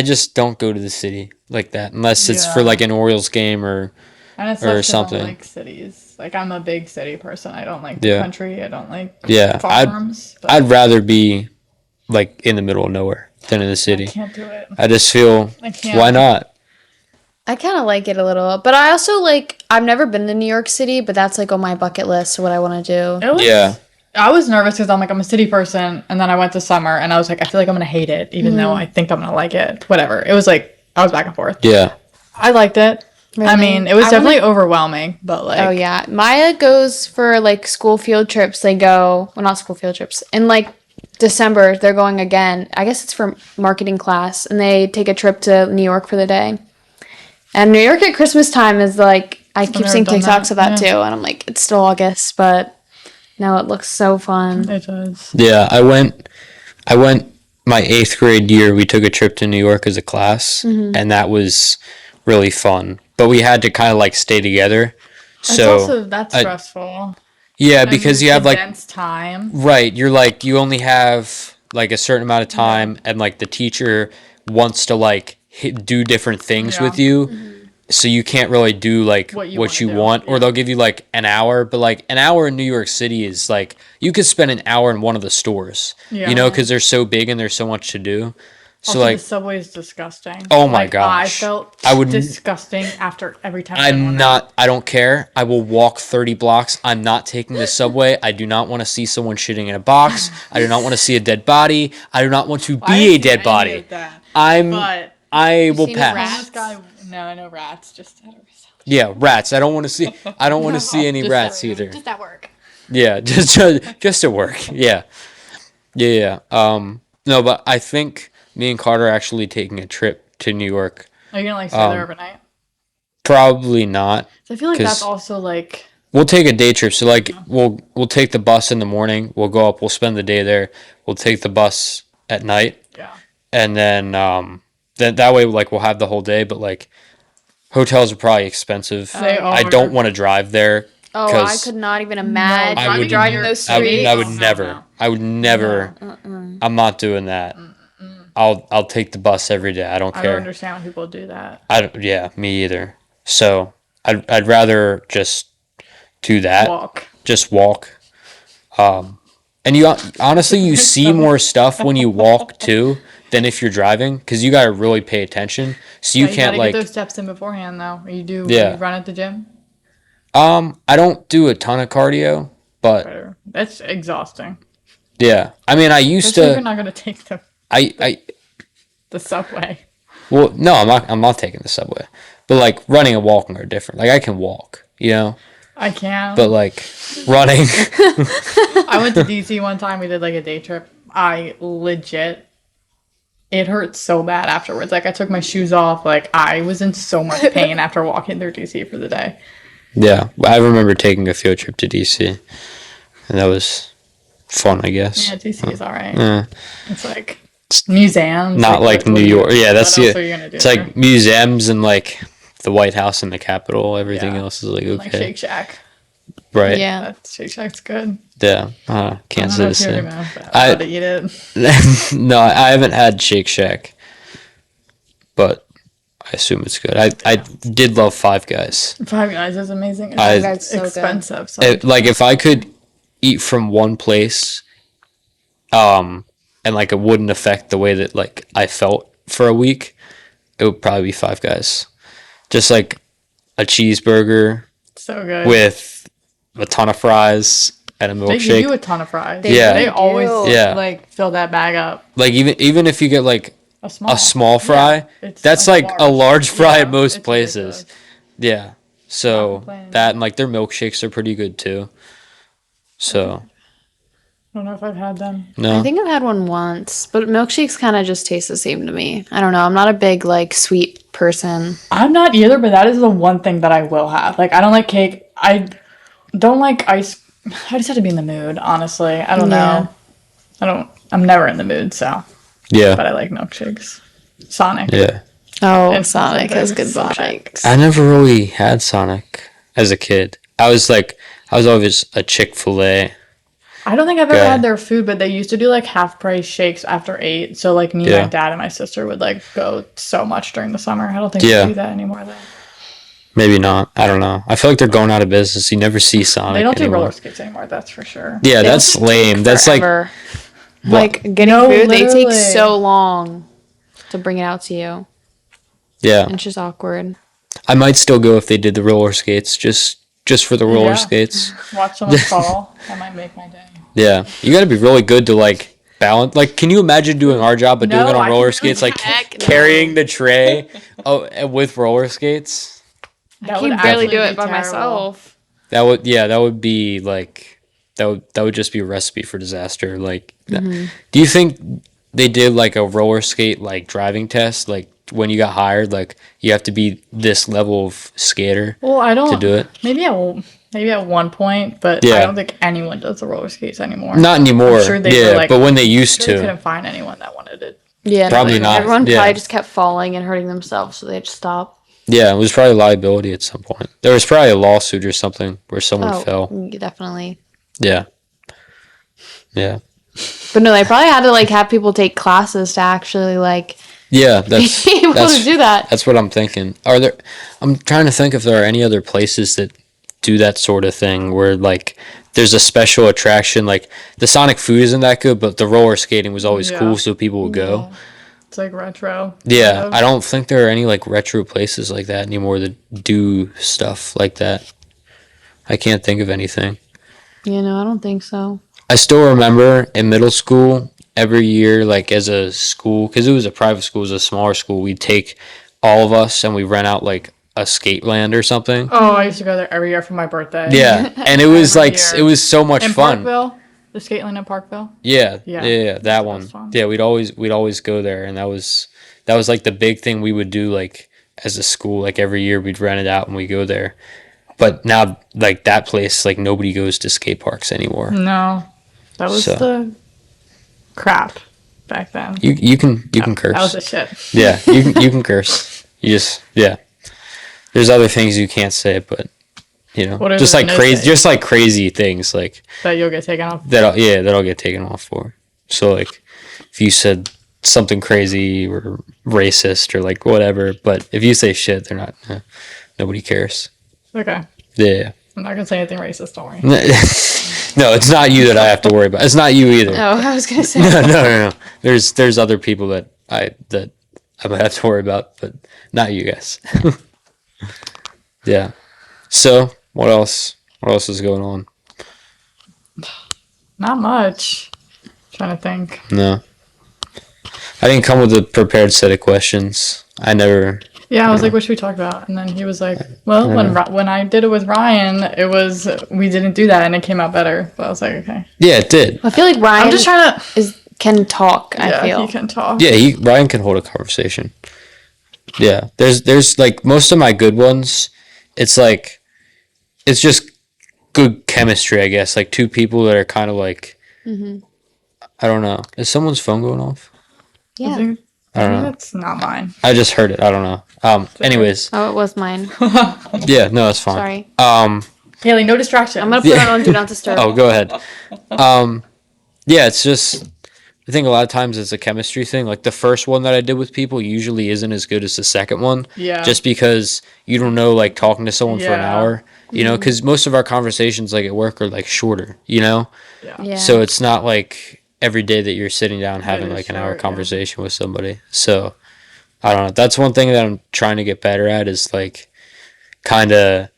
just don't go to the city like that unless it's for, like, an Orioles game or something. I don't like cities. Like, I'm a big city person. I don't like the country. I don't like farms. I'd rather be, like, in the middle of nowhere than in the city. I can't do it. I just feel, why not? I kind of like it a little, but I also, like, I've never been to New York City, but that's, like, on my bucket list of what I want to do. I was nervous because I'm, like, I'm a city person, and then I went to summer, and I was like, I feel like I'm going to hate it, even though I think I'm going to like it. Whatever. It was, like, I was back and forth. Yeah. I liked it. Really? I mean, it was definitely overwhelming, but, like... Oh, yeah. Maya goes for, like, school field trips. They go... Well, not school field trips. In, like, December, they're going again. I guess it's for marketing class, and they take a trip to New York for the day. And New York at Christmas time is, like, I keep seeing TikToks of that, too. And I'm like, it's still August, but now it looks so fun. It does. Yeah, I went my 8th grade year. We took a trip to New York as a class, and that was really fun. But we had to kind of, like, stay together. So that's stressful. Yeah, because you have, like... time. Right, you're, like, you only have, like, a certain amount of time, and, like, the teacher wants to, like... do different things with you, so you can't really do like what you want, or they'll give you like an hour, but like an hour in New York City is like you could spend an hour in one of the stores, you know, because they're so big and there's so much to do. So also, like the subway is disgusting. Oh my gosh, I would disgusting after every time. I don't care. I will walk 30 blocks. I'm not taking the subway. I do not want to see someone shitting in a box. I do not want to see a dead body. I do not want to be a dead body. I will pass. No, I know rats. Just at a yeah, rats. I don't want to see. I don't want to see any rats either. Just at work. Yeah, just at work. Yeah. No, but I think me and Carter are actually taking a trip to New York. Are you gonna like stay there overnight? Probably not. So I feel like that's also like. We'll take a day trip. So like we'll take the bus in the morning. We'll go up. We'll spend the day there. We'll take the bus at night. Yeah. And then that way like we'll have the whole day. But like hotels are probably expensive. They are. I don't want to drive there Oh, I 'Cause could not even imagine I would- driving those I streets. would never. I would never. I'm not doing that. I'll take the bus every day. I don't I care. don't understand when people do that. Yeah, me either. So I'd rather just do that. Walk. Just walk. And you honestly you see more stuff when you walk too than if you're driving because you gotta really pay attention. So you Yeah, can't gotta like get those steps in beforehand though. You Yeah. run at the gym. I don't do a ton of cardio, but Better. That's exhausting. yeah. I mean I used Especially if you're to not gonna take I the subway. well no I'm not taking the subway. But like running and walking are different. Like I can walk, you know? I can. But like running I went to DC one time. We did like a day trip. It hurt so bad afterwards. Like I took my shoes off. Like I was in so much pain after walking through DC for the day. Yeah. I remember taking a field trip to DC. And that was fun, I guess. Yeah, DC is alright. Yeah. It's like museums. Not like what New do you- York. Yeah, that's what it. else are you gonna do It's there? like museums and like the White House and the Capitol. Everything Yeah. else is like Like okay, Shake Shack. right? Yeah. That Shake Shack's good. Yeah. Can't I say don't know the if you're same. gonna eat it. No, I haven't had Shake Shack, but I assume it's good. I did love Five Guys. Five Guys is amazing. It's Five Guys is so good. expensive. So Like if I could eat from one place, and like it wouldn't affect the way that like I felt for a week, it would probably be Five Guys. Just like a cheeseburger so good. with a ton of fries and a They give you milkshake. a ton of fries. Yeah. They They always do. Yeah. like fill that bag up. Like even if you get like A small. a small fry, Yeah, it's that's a like a large fry Yeah, at most it's places. ridiculous. Yeah. So Not complaining. that and like their milkshakes are pretty good too. So I don't know if I've had them. no. I think I've had one once, but milkshakes kind of just taste the same to me. I don't know. I'm not a big like sweet person. I'm not either, but that is the one thing that I will have. Like I don't like cake. I don't like ice. I just have to be in the mood, honestly. I don't Yeah. know. I'm never in the mood, so. Yeah. But I like milkshakes. Sonic. Yeah. Oh, And Sonic has good Sonic. milkshakes. I never really had Sonic as a kid. I was always a Chick-fil-A. I don't think I've ever Okay. had their food, but they used to do like half price shakes after 8. So like me, Yeah. my dad, and my sister would like go so much during the summer. I don't think Yeah. they do that anymore though. Maybe not. I don't know. I feel like they're going out of business. You never see Sonic They don't do anymore. roller skates anymore, that's for sure. Yeah, They that's also lame. take That's like forever. Like getting No, food, they take literally. so long to bring it out to you. yeah. And it's just awkward. I might still go if they did the roller skates, just for the roller Yeah. skates. Watch someone fall. That might make my day. Yeah, you got to be really good to like balance. Like, can you imagine doing our job but doing No, it on I roller can skates, like Heck no. carrying the tray with roller skates? That I would can barely actually do be it by terrible. myself. That would be like that would just be a recipe for disaster. Like, do you think they did like a roller skate like driving test? Like when you got hired, like you have to be this level of skater Well, I don't to do it. Maybe at one point, but Yeah. I don't think anyone does the roller skates anymore. Not anymore. I'm sure they yeah, were, like- but when they used They to, couldn't find anyone that wanted it. Yeah, Probably like, not, Everyone yeah. probably just kept falling and hurting themselves, so they just stopped. yeah, it was probably liability at some point. There was probably a lawsuit or something where someone fell. Definitely. Yeah. Yeah. But no, they probably had to like have people take classes to actually like Yeah, that's be able that's to do that. That's what I'm thinking. I'm trying to think if there are any other places that do that sort of thing where like there's a special attraction. Like the Sonic food isn't that good, but the roller skating was always Yeah. cool, so people would go. It's like retro. Yeah, kind of. I don't think there are any like retro places like that anymore that do stuff like that. I can't think of anything. You know, I don't think so. I still remember in middle school, every year, like as a school, because it was a private school, it was a smaller school, we'd take all of us and we rent out like a skate land or something. Oh, I used to go there every year for my birthday. Yeah, and it was Every like, year. it was so much In fun. Parkville, the skate land in Parkville. Yeah, Yeah. yeah, that one. was fun. Yeah, we'd always go there, and that was like the big thing we would do like as a school. Like every year we'd rent it out and we go there. But now like that place, like nobody goes to skate parks anymore. No, that was So. the crap back then. You can curse. That was the shit. Yeah, you can curse. You just There's other things you can't say, but You know, What are just the like no crazy, say? just like crazy things like That you'll get taken off. that. That'll get taken off for. So like, if you said something crazy or racist or like whatever, but if you say shit, they're not. Nobody cares. Okay. Yeah. I'm not gonna say anything racist. Don't worry. No, it's not you that I have to worry about. It's not you either. Oh, I was gonna say. No. There's other people that I might have to worry about, but not you guys. Yeah. So what else? What else is going on? Not much. Trying to think. No. I didn't come with a prepared set of questions. I never. Yeah, I was like, what should we talk about? And then he was like, well, when I did it with Ryan, we didn't do that and it came out better. But I was like, okay. Yeah, it did. I feel like Ryan I'm just trying to. can talk. I Yeah, feel. he can talk. Yeah, Ryan can hold a conversation. Yeah, there's like most of my good ones. It's like, it's just good chemistry, I guess. Like two people that are kind of like, I don't know. Is someone's phone going off? I Yeah. think I don't know. that's not mine. I just heard it. I don't know. Anyways, Oh, it was mine. yeah, no, it's fine. Sorry. Haley, no distraction. I'm gonna put it on Do Not Disturb. Oh, go ahead. Yeah, it's just, I think a lot of times it's a chemistry thing. Like the first one that I did with people usually isn't as good as the second one. Yeah. Just because you don't know, like talking to someone for an Yeah. hour, you know, because most of our conversations like at work are like shorter, you know? Yeah. So it's not like every day that you're sitting down having is like an hour short, yeah. conversation with somebody. So I don't know. That's one thing that I'm trying to get better at is like kind of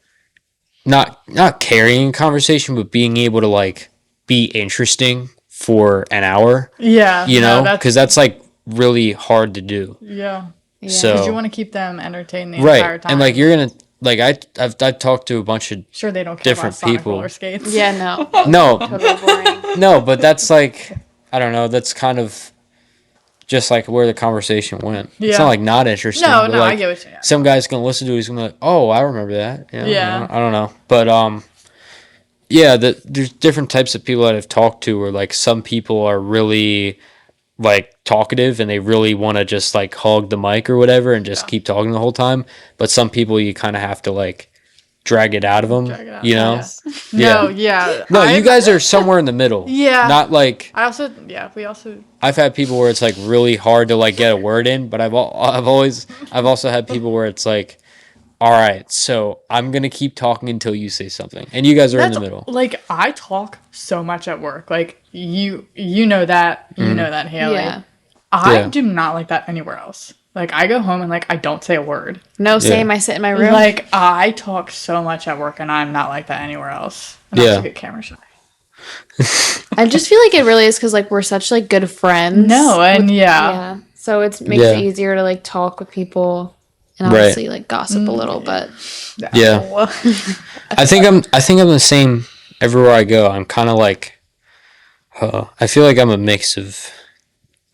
not carrying conversation, but being able to like be interesting for an hour, Yeah. you no, know, because that's like really hard to do. Yeah. Yeah. So Because you want to keep them entertained the entire right, time. and like you're gonna like I've talked to a bunch of Sure, they don't care different about Sonic people. roller skates. Yeah, no. no Totally boring. no, but that's like I don't know. That's kind of just like where the conversation went. It's Yeah. not like not interesting. No, but, no, like, I get what you mean. some guy's gonna listen to it. He's gonna be like, oh, I remember that. You know, Yeah. I don't know, but yeah, there's different types of people that I've talked to where like some people are really like talkative and they really want to just like hog the mic or whatever and just keep talking the whole time. But some people you kind of have to like drag it out of them, Drag it out, you know? yes. No, yeah. No, you guys are somewhere in the middle. Yeah. Not like I also, yeah, we also, I've had people where it's like really hard to like get a word in, but I've also had people where it's like, all right, so I'm gonna keep talking until you say something, and you guys are in the middle. like, I talk so much at work. Like, you know that, you know that, Haley. Yeah. I Yeah. do not like that anywhere else. Like, I go home and, like, I don't say a word. No, same. I sit in my room. Like, I talk so much at work, and I'm not like that anywhere else. And Yeah. I get camera shy. I just feel like it really is because like we're such like good friends. No, and Yeah. So it makes Yeah. it easier to like talk with people and Right. obviously like gossip a little, but Yeah. I think I'm the same everywhere I go. I'm kind of like, I feel like I'm a mix of.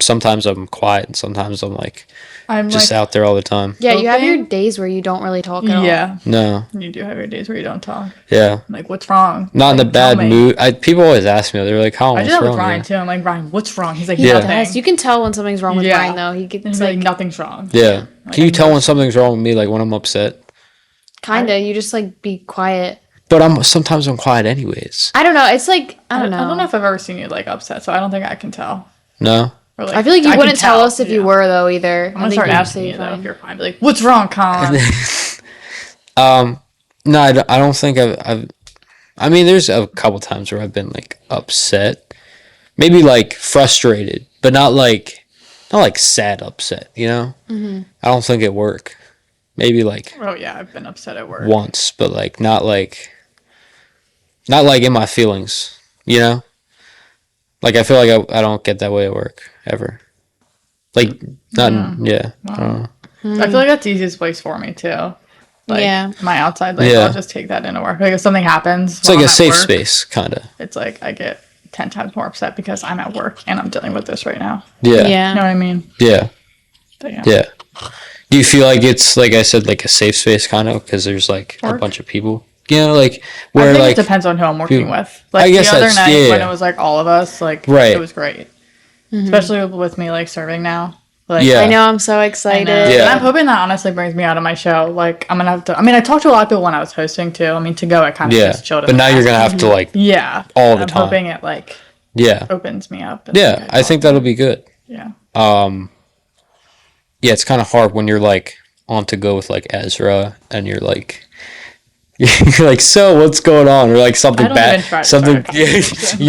Sometimes I'm quiet and sometimes I'm like I'm just like, out there all the time. yeah, you have your Hoping- days where you don't really talk at all. yeah, No, you do have your days where you don't talk. yeah, Like, what's wrong? not in a Like, bad tell me. mood. People always ask me. They're like, "How? I What's do that with wrong?" Ryan Yeah. too. I'm like, Ryan, what's wrong? He's like, He Yeah. nothing. does. You can tell when something's wrong with Yeah. Ryan though. He And gets he's like, like, nothing's wrong. Yeah. Like, Can you I tell know. when something's wrong with me? Like when I'm upset. kinda. You just like be quiet. But sometimes I'm quiet anyways. I don't know. It's like I don't know. I don't know if I've ever seen you like upset, so I don't think I can tell. No. Or, I feel like you can wouldn't tell tell, us if you yeah. were though either. I'm gonna start asking you though if fine. you're fine. Be like, what's wrong, Colin? No, I don't think I've. I mean, there's a couple times where I've been like upset, maybe like frustrated, but not like sad upset. You know. Mm-hmm. I don't think at work. Maybe like Oh yeah, I've been upset at work. once, but like not like in my feelings. You know. Like I feel like I don't get that way at work ever. Like not yeah. I don't know. I feel like that's the easiest place for me too. Like, Yeah. my outside, like, Yeah. I'll just take that into work. Like, if something happens, It's like a safe space, kind of. It's like I get 10 times more upset because I'm at work and I'm dealing with this right now. Yeah. Yeah. You know what I mean? Yeah. But, yeah. Yeah. Do you feel like it's like I said, like a safe space, kind of, because there's like a Work? bunch of people? You know, like I where think like it depends on who I'm working people- with. Like I guess the other that's- night yeah. when it was like all of us, like Right. it was great. Especially with me like serving now. Like, Yeah. I know, I'm so excited. Yeah. And I'm hoping that honestly brings me out of my show. Like, I'm gonna have to. I mean, I talked to a lot of people when I was hosting too. I mean, to go, I kind of Yeah. just chilled. But now you're gonna have to like Yeah. all the I'm time. hoping it like Yeah. opens me up. And, Yeah. I think that'll be good. Yeah. Yeah, it's kind of hard when you're like on to go with like Ezra and you're like so what's going on, or like something I don't bad, even try to something start a yeah,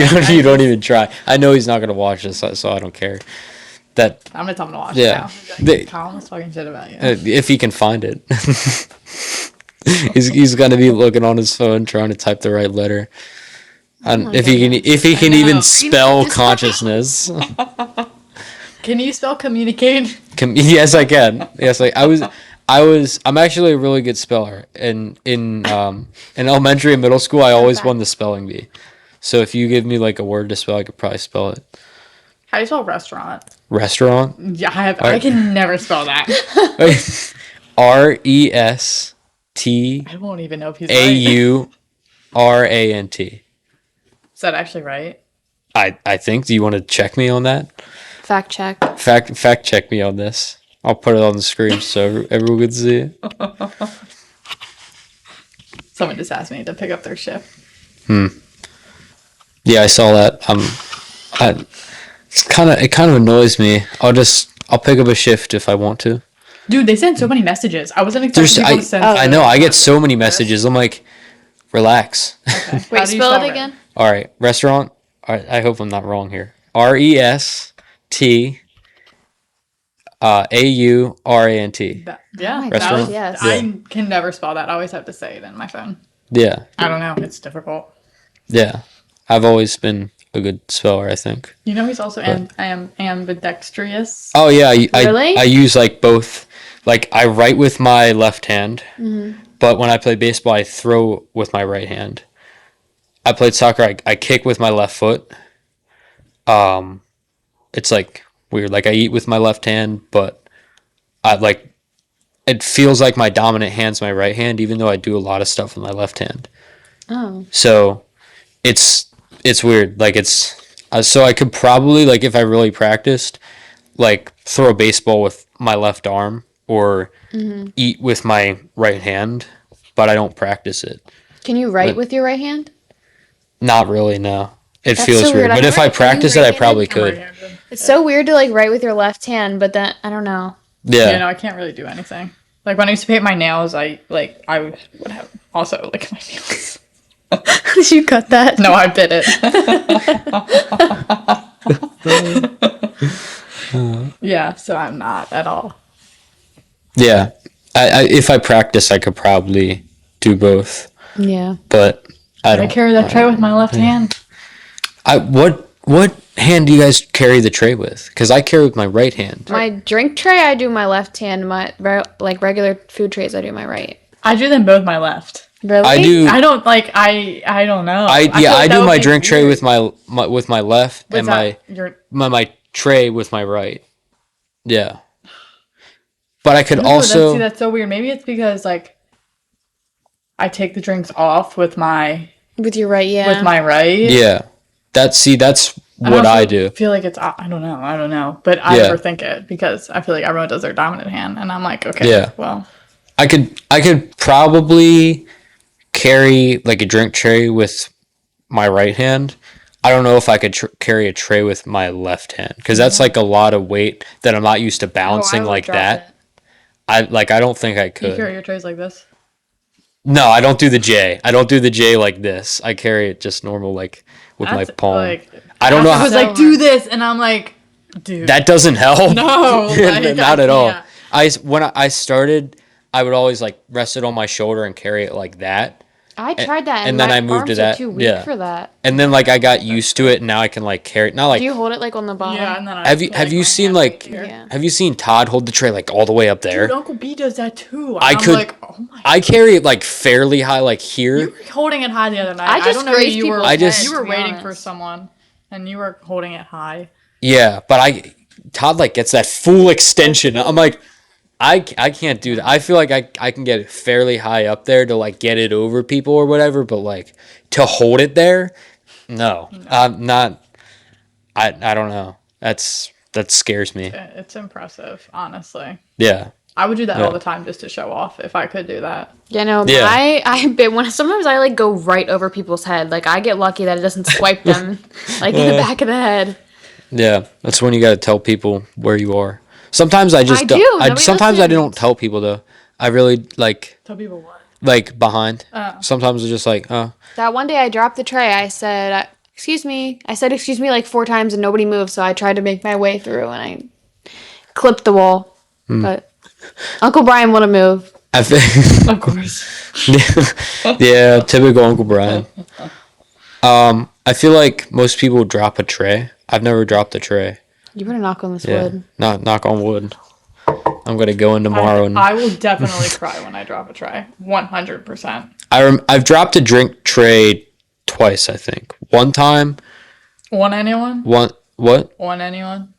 conversation. you don't even try. I know he's not gonna watch this, so I don't care. That I'm gonna tell him to watch Yeah. it now. Like, Colin was talking shit about you. if he can find it, he's gonna be looking on his phone trying to type the right letter. And if he can I even know. spell consciousness. Can you spell communicate? Yes, I can. Yes, I'm actually a really good speller. In elementary and middle school, I always won the spelling bee. So if you give me like a word to spell, I could probably spell it. How do you spell restaurant? Restaurant. Yeah, I can never spell that. RESTAURANT. I won't even know if he's right. Is that actually right? I think. Do you want to check me on that? Fact check. Fact check me on this. I'll put it on the screen so everyone can see it. Someone just asked me to pick up their shift. Yeah, I saw that. It kind of annoys me. I'll pick up a shift if I want to. Dude, they sent so many messages. I wasn't expecting people to send. I know. I get so many messages. I'm like, relax. Okay. How Wait, do you spell it it? again. All right, restaurant. All right, I hope I'm not wrong here. RESTAURANT. Yeah, my that gosh, was, yes. I can never spell that. I always have to say it in my phone. Yeah, I don't know. It's difficult. yeah. I've always been a good speller, I think. You know, he's also ambidextrous. Oh yeah, Really? I use like both. Like I write with my left hand, but when I play baseball, I throw with my right hand. I played soccer. I kick with my left foot. It's like weird. Like I eat with my left hand, but I like it feels like my dominant hand's my right hand, even though I do a lot of stuff with my left hand. Oh. So it's weird. Like so I could probably like if I really practiced, like throw a baseball with my left arm or eat with my right hand, but I don't practice it. Can you write But- with your right hand? Not really, no. It That's feels so weird. weird. But I've if I heard- are you practice it, I right-handed? probably I'm could. right-handed. It's so weird to like write with your left hand, but then I don't know. Yeah. You know, I can't really do anything. Like when I used to paint my nails, I would have also like my nails. Did you cut that? No, I bit it. Yeah, so I'm not at all. Yeah. I if I practice, I could probably do both. Yeah. But I I don't. carry that tray with my left hand. What hand do you guys carry the tray with? Because I carry with my right hand. My drink tray, I do my left hand. My like regular food trays, I do my right. I do them both my left. Really? I do. I don't like. I don't know. I feel like that do would my be drink tray weird. with my left What's and that? Your my tray with my right. Yeah. But I could No, also that's so weird. Maybe it's because like I take the drinks off with my With your right, yeah. right. yeah. That's what I do. Feel like it's I don't know, but I Yeah. overthink it because I feel like everyone does their dominant hand, and I'm like, okay, Yeah. well, I could probably carry like a drink tray with my right hand. I don't know if I could carry a tray with my left hand because that's like a lot of weight that I'm not used to balancing would like drop that. it. I don't think I you could. carry your trays like this. No, I don't do the J. I don't do the J like this. I carry it just normal like with my That's, palm. Like, I don't know I how was So like, do this, and I'm like, dude, that doesn't help. no, like, Not I at all. can't. When I started, I would always like rest it on my shoulder and carry it like that. I tried that, and, and then my I moved to arms that, are too weak yeah. for that. And then like I got used to it and now I can like carry it. Not like Do you hold it like on the bottom? Yeah, and then I have you my seen hand like right here. Yeah. have you seen Todd hold the tray like all the way up there? Dude, Uncle B does that too. I I'm could- like, oh my. I carry it like fairly high like here. You were holding it high the other night. I just don't know who graze you were. people's I just- you were heads, to be waiting for honest. someone, and you were holding it high. Yeah, but Todd like gets that full extension. I'm like I can't do that. I feel like I can get it fairly high up there to like get it over people or whatever, but like to hold it there, no. I'm not I don't know. that scares me. It's impressive, honestly. Yeah. I would do that Yeah. all the time just to show off if I could do that. Yeah, no, Yeah. sometimes I like go right over people's head. Like I get lucky that it doesn't swipe them like in the back of the head. Yeah, that's when you got to tell people where you are. Sometimes I just I don't. do. Nobody Sometimes I listens. don't tell people though. I really like Tell people what? behind. Oh. Sometimes it's just like, oh, That one day I dropped the tray. I said, "Excuse me." I said, "Excuse me," like 4 times, and nobody moved. So I tried to make my way through, and I clipped the wall. But Uncle Brian wouldn't move. I think. Of course. Yeah, typical Uncle Brian. I feel like most people drop a tray. I've never dropped a tray. You better knock on this Yeah, wood. not knock on wood. I'm gonna go in tomorrow and I will definitely cry when I drop a tray. 100%. I've dropped a drink tray twice. I think one time. On anyone? What? On anyone?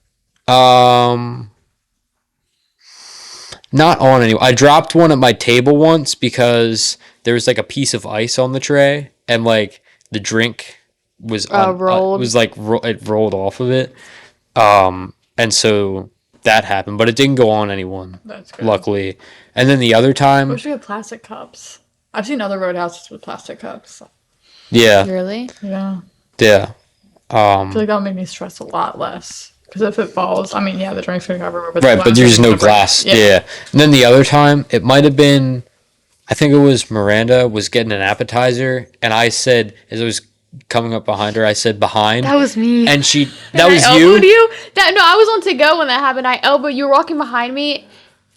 Not on anyone. I dropped one at my table once because there was like a piece of ice on the tray and like the drink was rolled. was like it rolled off of it. And so that happened, but it didn't go on anyone. That's good. Luckily. And then the other I time, wish we had plastic cups. I've seen other roadhouses with plastic cups. yeah, Really? Yeah. yeah. I feel like that would make me stress a lot less. Because if it falls, I mean, yeah, the drink's going to cover, but Right, but there's no glass. Yeah. And then the other time, it might have been, I think it was Miranda was getting an appetizer, and I said, as I was coming up behind her, I said behind. That was me. And that was I you? elbowed you? No, I was on to go when that happened. I elbowed you. Were walking behind me.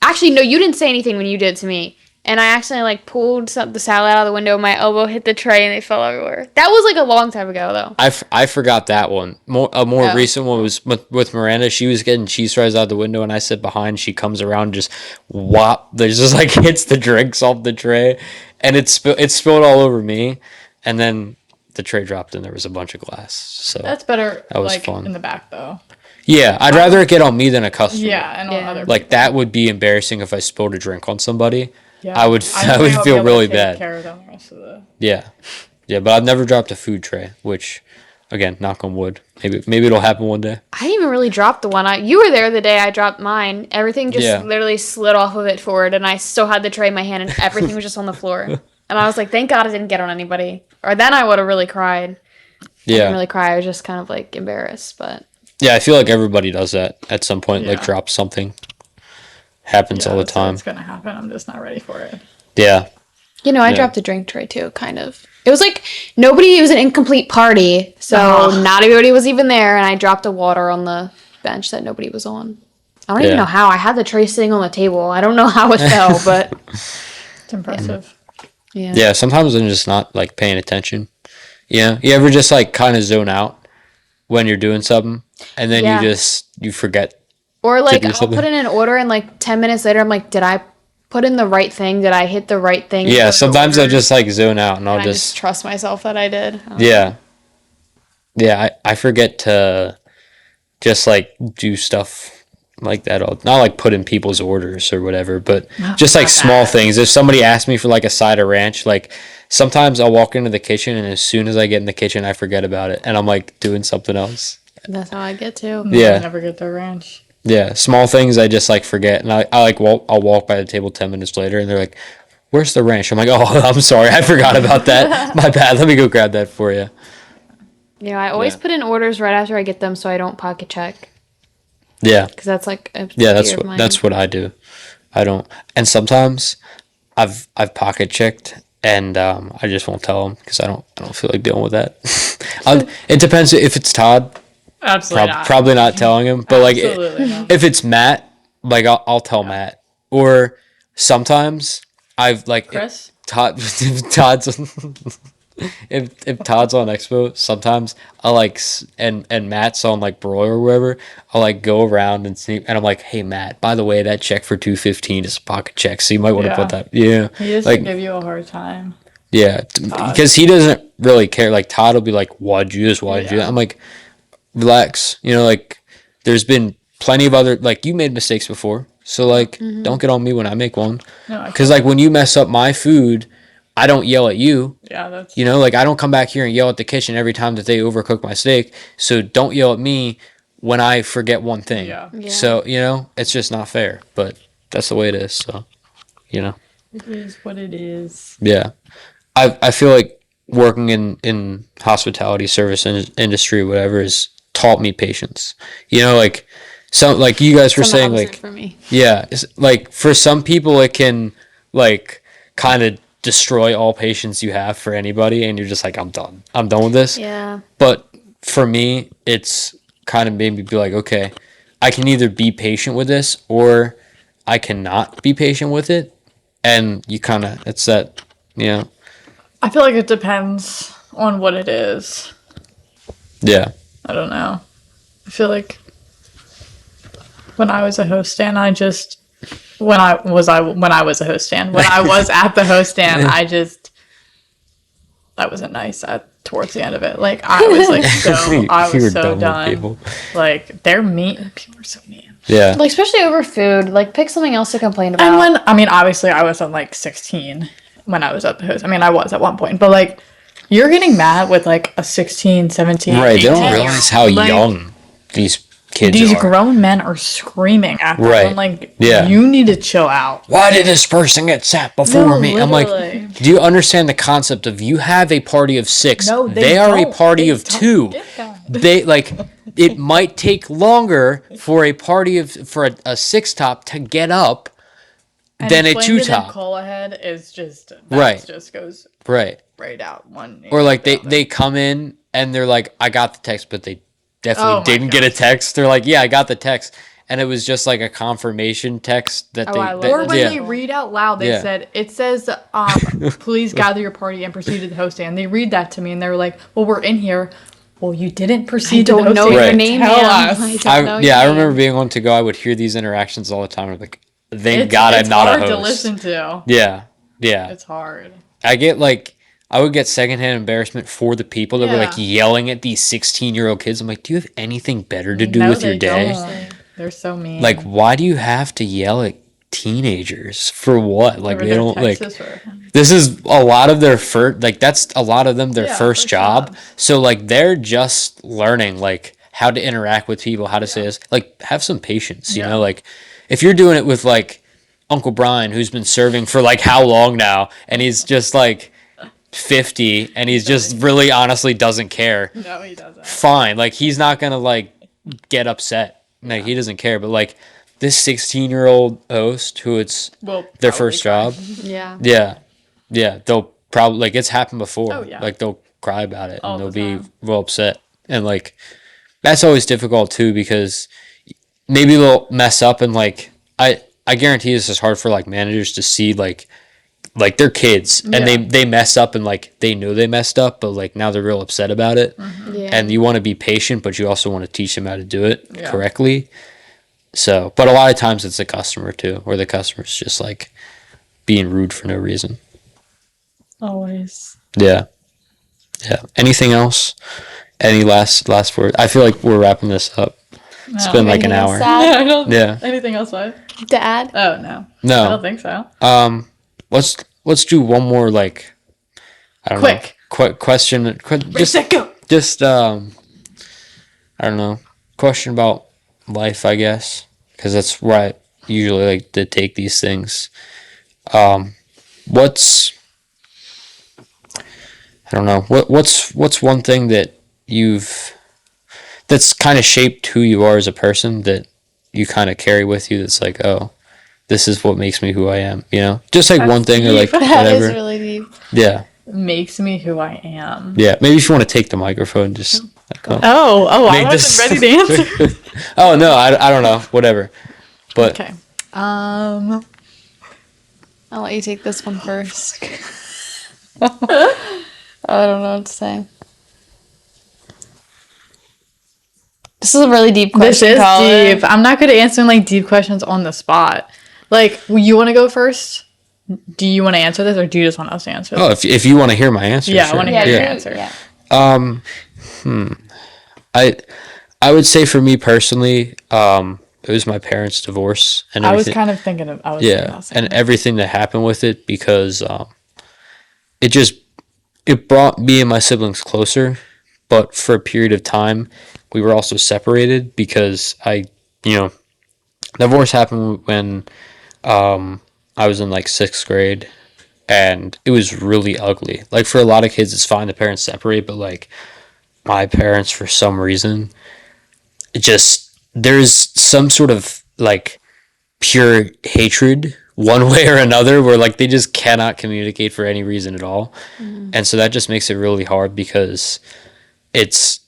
Actually, no, you didn't say anything when you did it to me. And I accidentally like pulled the salad out of the window. My elbow hit the tray and they fell everywhere. That was like a long time ago though. I forgot that one. A more recent one was with Miranda. She was getting cheese fries out the window, and I sit behind. She comes around, just whop. There's just like hits the drinks off the tray, and it spilled all over me. And then the tray dropped, and there was a bunch of glass. So That's better, That was like, fun. in the back, though. yeah, I'd rather it get on me than a customer. Yeah, and on Yeah. other Like that would be embarrassing if I spilled a drink on somebody. Yeah. I would don't think I'll be feel able to really take bad. care of them the rest of the... Yeah, but I've never dropped a food tray, which, again, knock on wood. Maybe it'll happen one day. I didn't even really drop the one. You were there the day I dropped mine. Everything just literally slid off of it forward, and I still had the tray in my hand, and everything was just on the floor. And I was like, thank God it didn't get on anybody. Or then I would have really cried. I didn't really cry. I was just kind of like embarrassed, but... Yeah, I feel like everybody does that at some point, like Yeah. drop something. Happens all the time. It's going to happen. I'm just not ready for it. Yeah. You know, I dropped a drink tray too, kind of. It was like it was an incomplete party, so not everybody was even there, and I dropped the water on the bench that nobody was on. I don't even know how. I had the tray sitting on the table. I don't know how it fell, but It's impressive. yeah. Yeah, sometimes I'm just not like paying attention. Yeah. You ever just like kind of zone out when you're doing something and then you forget. Or like do I'll something. put in an order, and like 10 minutes later, I'm like, did I put in the right thing? Did I hit the right thing? Yeah, for the sometimes I order? just like zone out and I'll And I just just trust myself that I did. yeah. Yeah, I forget to just like do stuff like that. Not like put in people's orders or whatever, but just like small things. If somebody asks me for like a side of ranch, like sometimes I'll walk into the kitchen and as soon as I get in the kitchen, I forget about it and I'm like doing something else. That's how I get to. Yeah. I never get the ranch. Yeah, small things I just like forget, and I'll walk by the table 10 minutes later, and they're like, "Where's the ranch?" I'm like, "Oh, I'm sorry, I forgot about that. My bad. Let me go grab that for you." You know, I always put in orders right after I get them, so I don't pocket check, Yeah, because that's like a yeah, fear of mine. that's what I do. I don't, and sometimes I've pocket checked, and I just won't tell them because I don't feel like dealing with that. It depends if it's Todd. Absolutely not. Probably not telling him, but like Absolutely not. if it's Matt, like I'll tell Matt. Or sometimes I've like Chris? if Todd's if Todd's on Expo, sometimes I like and Matt's on like Broiler or wherever, I'll like go around and see, and I'm like, hey Matt, by the way, that check for $215 is a pocket check, so you might want to Yeah. put that. Yeah, He just like give you a hard time. yeah, because he doesn't really care. Like Todd will be like, why'd you do this? Why'd you do that? I'm like, relax. You know, like there's been plenty of other, like you made mistakes before. So like, don't get on me when I make one. No, Because like when you mess up my food, I don't yell at you. yeah, that's... You know, like I don't come back here and yell at the kitchen every time that they overcook my steak. So don't yell at me when I forget one thing. Yeah. Yeah. So, it's just not fair, but that's the way it is. So, It is what it is. yeah. I feel like working in hospitality service industry, whatever, has taught me patience. Like like you guys were It's the saying, opposite like, for me. yeah, it's like for some people it can like kind of destroy all patience you have for anybody, and you're just like, I'm done with this. Yeah. But for me, it's kind of made me be like, okay, I can either be patient with this or I cannot be patient with it. And you kind of, it's that, I feel like it depends on what it is. yeah. I don't know. I feel like when I was a host stand, when I was at the host stand, I wasn't nice towards the end of it. Like I was like I You were was so done with done. people. Like they're mean. People are so mean. Yeah. Like, especially over food. Like, pick something else to complain about. And obviously I was like 16 when I was at the host. I was at one point, but like you're getting mad with like a 16, 17, Right. 18. They don't realize how young these kids These are. grown men are screaming at them. Right. I'm like, Yeah. you need to chill out. Why did this person get sat before me? I'm literally. like, do you understand the concept of you have a party of 6? No, they are a don't. party They of don't 2. get that. They like it might take longer for a a 6 top to get up than a 2 top. Cola head is just Right. Just goes Right. right out one. Or like they come in and they're like, I got the text, but they definitely Oh my didn't get a gosh. text. They're like, yeah, I got the text. And it was just like a confirmation text that I love Or when yeah. they read out loud, they Yeah. said, it says, please gather your party and proceed to the host stand. They read that to me and they were like, well, we're in here. Well, you didn't I proceed to the don't host know stand. your Right. name, Tell ma'am. us. I don't know your I name. remember being on to go. I would hear these interactions all the time. I'm like, thank It's, God it's I'm not hard a host. to listen to. Yeah. Yeah. It's hard. I would get secondhand embarrassment for the people that were like Yeah. yelling at these 16-year-old kids. I'm like, do you have anything better to do No, with your they day? don't. They're so mean. Like, why do you have to yell at teenagers for what? Like, Whatever they their don't like. text is for. This is a lot of their first. Like, that's a lot of them their Yeah, first first job. job. So like, they're just learning like how to interact with people, how to say this. Like, have some patience. You Yeah. know, like if you're doing it with like Uncle Brian, who's been serving for like how long now, and he's just like 50, and he's just really honestly doesn't care. No, he doesn't. Fine, like he's not gonna like get upset. Like he doesn't care. But like this 16-year-old host, who it's Well, their probably first cry. job. Yeah. Yeah, they'll probably like it's happened before. Oh, yeah. Like they'll cry about it All and they'll the be time. real upset. And like that's always difficult too, because maybe they'll mess up, and like I guarantee this is hard for like managers to see like they're kids, and Yeah. they mess up, and like they know they messed up, but like now they're real upset about it. Yeah. And you want to be patient, but you also want to teach them how to do it Yeah. correctly. So, but a lot of times it's the customer too, where the customer's just like being rude for no reason. Always. Yeah. Yeah. Anything else? Any last word? I feel like we're wrapping this up. It's No. been like an Anything else hour. to add? I don't. Yeah. Anything else, Vibe? To add? Oh no. I don't No. think so. Let's do one more like I don't Quick. know. Question. Just Set, go. I don't know. Question about life, I guess, because that's where I usually like to take these things. What's I don't know. What's one thing that that's kind of shaped who you are as a person, that you kind of carry with you, that's like, oh, this is what makes me who I am, you know? Just like one thing, or like deep. That is whatever. really deep. Yeah. Makes me who I am. Yeah. Maybe if you want to take the microphone, just like, Oh, I Make wasn't this- ready to answer. oh no, I don't know. Whatever. But Okay. I'll let you take this one first. I don't know what to say. This is a really deep This question. is Colin. deep. I'm not good at answering like deep questions on the spot. Like, you want to go first? Do you want to answer this, or do you just want us to answer this? oh, if you want to hear my answer, Yeah, I sure. wanna Yeah, hear your you- answer. yeah. I would say for me personally, it was my parents' divorce and I was everything. kind of thinking of. I was thinking Yeah, about saying and that. everything that happened with it, because it brought me and my siblings closer, but for a period of time, we were also separated because divorce happened when I was in like 6th grade, and it was really ugly. Like for a lot of kids, it's fine the parents separate, but like my parents, for some reason, it just there's some sort of like pure hatred one way or another where like they just cannot communicate for any reason at all. And so that just makes it really hard because it's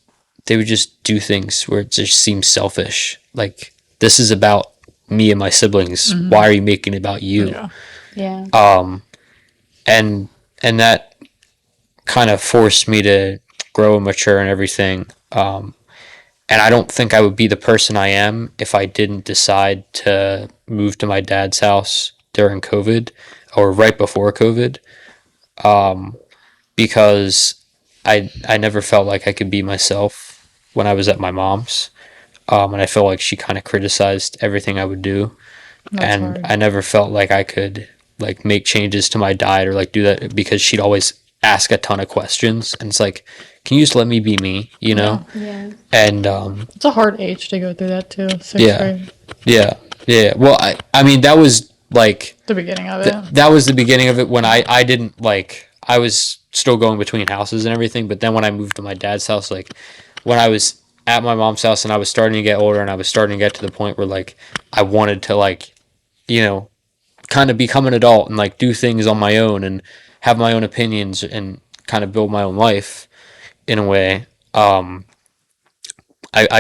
they would just do things where it just seems selfish. Like this is about me and my siblings. Why are you making it about you? Yeah. Yeah. And that kind of forced me to grow and mature and everything. And I don't think I would be the person I am if I didn't decide to move to my dad's house during COVID or right before COVID, because I never felt like I could be myself when I was at my mom's. And I felt like she kind of criticized everything I would do. That's And hard. I never felt like I could like make changes to my diet or like do that because she'd always ask a ton of questions. And it's like, can you just let me be me, you know? Yeah. And It's a hard age to go through that too. 6th Yeah. grade. yeah. Well, I mean, that was like, The beginning of it. that was the beginning of it when I didn't like, I was still going between houses and everything. But then when I moved to my dad's house, like when I was at my mom's house and I was starting to get older and I was starting to get to the point where like I wanted to like, kind of become an adult and like do things on my own and have my own opinions and kind of build my own life in a way. I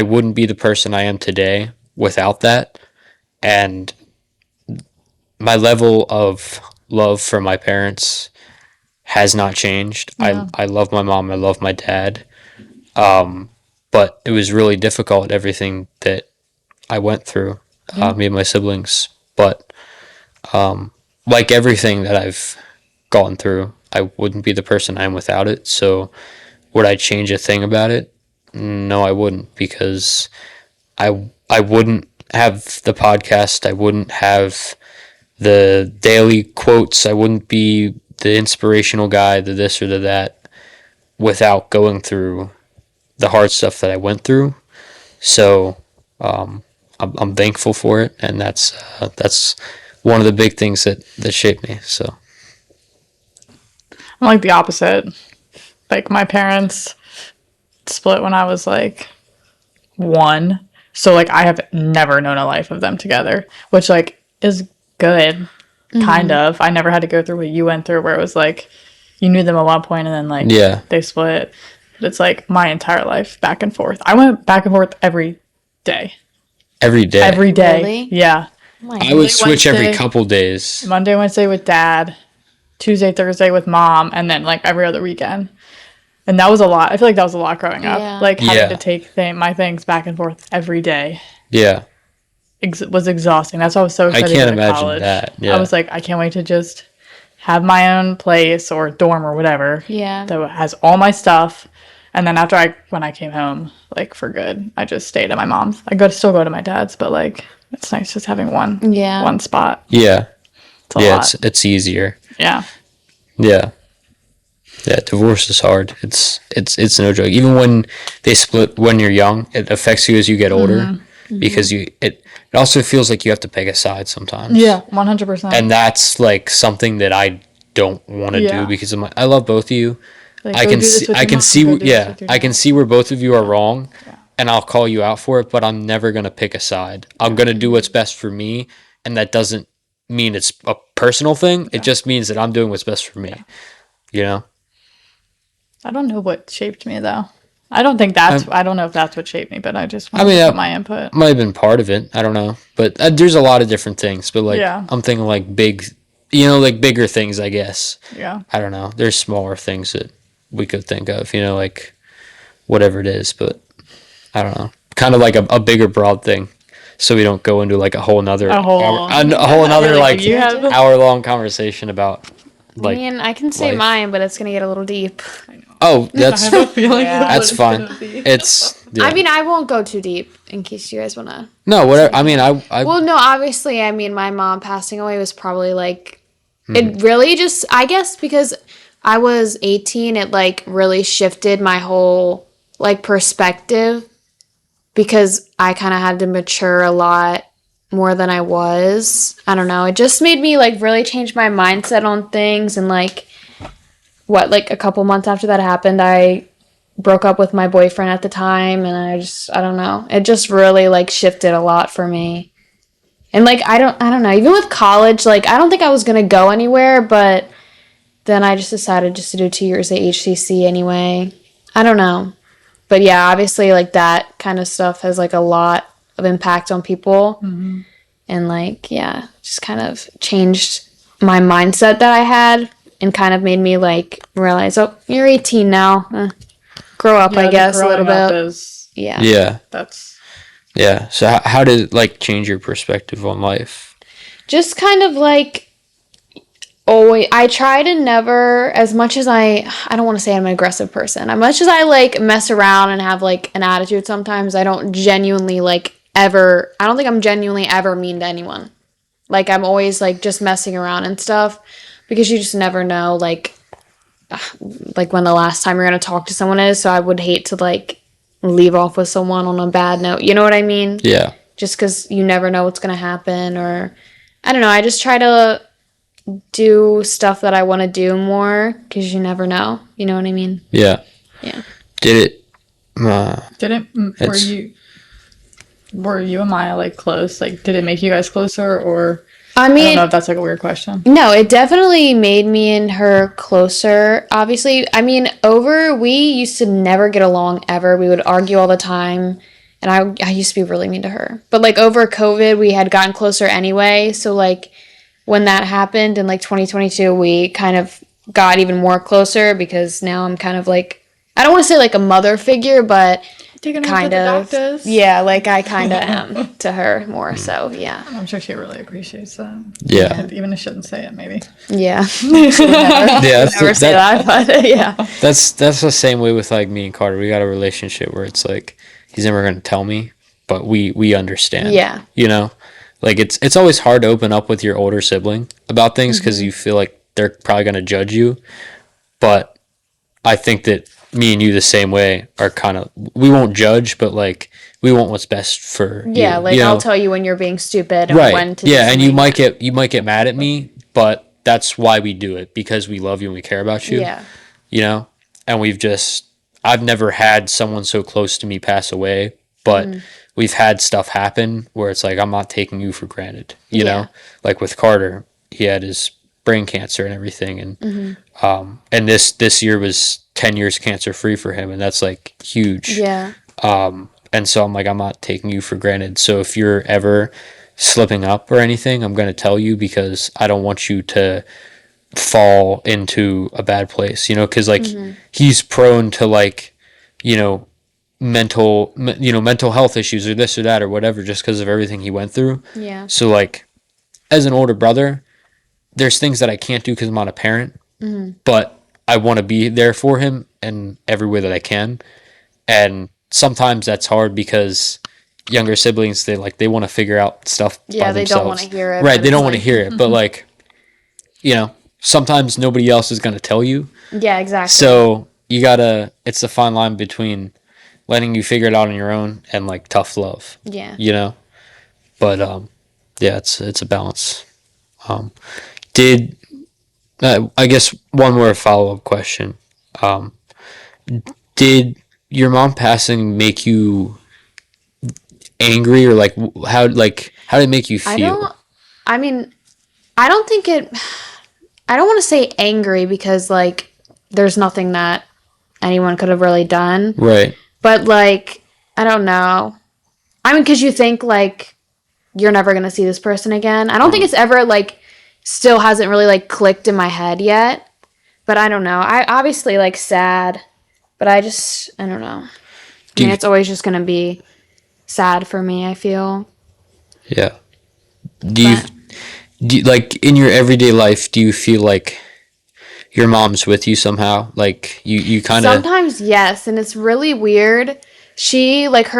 wouldn't be the person I am today without that. And my level of love for my parents has not changed. Yeah. I love my mom. I love my dad. But it was really difficult, everything that I went through, me and my siblings. But like everything that I've gone through, I wouldn't be the person I am without it. So would I change a thing about it? No, I wouldn't, because I wouldn't have the podcast. I wouldn't have the daily quotes. I wouldn't be the inspirational guy, the this or the that, without going through the hard stuff that I went through. So I'm thankful for it, and that's one of the big things that shaped me. So I'm like the opposite. Like my parents split when I was like 1. So like I have never known a life of them together, which like is good, kind of. I never had to go through what you went through where it was like you knew them at one point and then like they split. But it's like my entire life back and forth. I went back and forth every day. every day. Every day. Really? Yeah. I would switch every Wednesday. couple days. Monday, Wednesday with dad, Tuesday, Thursday with mom, and then like every other weekend. And that was a lot. I feel like that was a lot growing up. Yeah. Like having Yeah. to take my things back and forth every day Yeah. was exhausting. That's why I was so excited can't to go to imagine college. that. Yeah. I was like, I can't wait to just have my own place or dorm or whatever Yeah. that has all my stuff. And then when I came home, like for good, I just stayed at my mom's. Still go to my dad's, but like it's nice just having one spot. Yeah. It's a Yeah. lot. It's easier. Yeah. Yeah. Yeah. Divorce is hard. It's no joke. Even when they split when you're young, it affects you as you get older because it also feels like you have to pick a side sometimes. Yeah, 100%. And that's like something that I don't want to do because I love both of you. Like, I go can do this see with I your can mom, see go do this yeah, with your I dad. can see where both of you are wrong and I'll call you out for it, but I'm never going to pick a side. I'm going to do what's best for me, and that doesn't mean it's a personal thing. It just means that I'm doing what's best for me. You know? I don't know what shaped me though. I don't know if that's what shaped me, but I just wanted to put my input. Might have been part of it. I don't know. But there's a lot of different things, but like Yeah. I'm thinking like bigger things, I guess. Yeah. I don't know. There's smaller things that we could think of, like whatever it is, but I don't know. Kind of like a bigger broad thing, so we don't go into like a whole nother like you have- hour-long conversation about like. I mean, I can say life. mine, but it's gonna get a little deep. Oh, that's I have a feeling that's fine. It's yeah. I mean, I won't go too deep in case you guys wanna. No, whatever. I mean, I Well, no, obviously, I mean, my mom passing away was probably like, it really just, I guess, because I was 18, it like really shifted my whole like perspective because I kind of had to mature a lot more than I was. I don't know. It just made me like really change my mindset on things. And like like a couple months after that happened, I broke up with my boyfriend at the time, and I don't know. It just really like shifted a lot for me. And like I don't know. Even with college, like I don't think I was gonna go anywhere, but then I just decided just to do 2 years at HCC anyway. I don't know. But yeah, obviously like that kind of stuff has like a lot of impact on people. Mm-hmm. And like, yeah, just kind of changed my mindset that I had and kind of made me like realize, oh, you're 18 now. Grow up, I guess, a little bit. Yeah. Yeah. That's... Yeah. So how did it like change your perspective on life? Just kind of like always, I try to never, as much as I don't want to say I'm an aggressive person. As much as I like mess around and have like an attitude sometimes, I don't genuinely like ever, I don't think I'm genuinely ever mean to anyone. Like I'm always like just messing around and stuff because you just never know like when the last time you're going to talk to someone is. So I would hate to like leave off with someone on a bad note. You know what I mean? Yeah. Just because you never know what's going to happen, or I don't know. I just try to do stuff that I want to do more because you never know. You know what I mean? Yeah. Yeah. Were you and Maya like close? Like, did it make you guys closer, or I mean, I don't know if that's like a weird question. No, it definitely made me and her closer. Obviously, I mean, we used to never get along ever. We would argue all the time, and I used to be really mean to her. But like over COVID, we had gotten closer anyway. So like when that happened in like 2022, we kind of got even more closer because now I'm kind of like, I don't want to say like a mother figure, but kind of, yeah, like I kind of am to her more. So yeah, I'm sure she really appreciates that. Yeah. Even if she shouldn't say it, maybe. Yeah. Yeah. Never say that, but yeah. That's the same way with like me and Carter. We got a relationship where it's like he's never going to tell me, but we understand. Yeah. You know, like it's always hard to open up with your older sibling about things because you feel like they're probably going to judge you, but I think that me and you the same way are kind of, we won't judge, but like we want what's best for yeah, you, like you know? I'll tell you when you're being stupid and right. when to yeah, do and you something. might get mad at me, but that's why we do it, because we love you and we care about you. Yeah. You know? And I've never had someone so close to me pass away, but we've had stuff happen where it's like I'm not taking you for granted, you know? Like with Carter, he had his brain cancer and everything, and this year was 10 years cancer free for him, and that's like huge. Yeah. And so I'm like, I'm not taking you for granted. So if you're ever slipping up or anything, I'm going to tell you because I don't want you to fall into a bad place, you know, because like he's prone to like, you know, mental health issues or this or that or whatever, just because of everything he went through. Yeah. So like as an older brother, there's things that I can't do because I'm not a parent, but I want to be there for him in every way that I can. And sometimes that's hard because younger siblings, they want to figure out stuff by themselves. They don't want to hear it. Right, they don't want to hear it. But like, you know, sometimes nobody else is going to tell you. Yeah, exactly. So it's a fine line between letting you figure it out on your own and like tough love. Yeah. You know? But yeah, it's a balance. I guess one more follow-up question. Did your mom passing make you angry, or like how did it make you feel? I don't want to say angry because like there's nothing that anyone could have really done. Right. But like, I don't know. I mean, because you think like you're never going to see this person again. I don't think it's ever like still hasn't really like clicked in my head yet. But I don't know. I obviously like sad, but I don't know. I mean, it's always just going to be sad for me, I feel. Yeah. Do you like in your everyday life, do you feel like your mom's with you somehow? Like you kind of sometimes, yes, and it's really weird. She like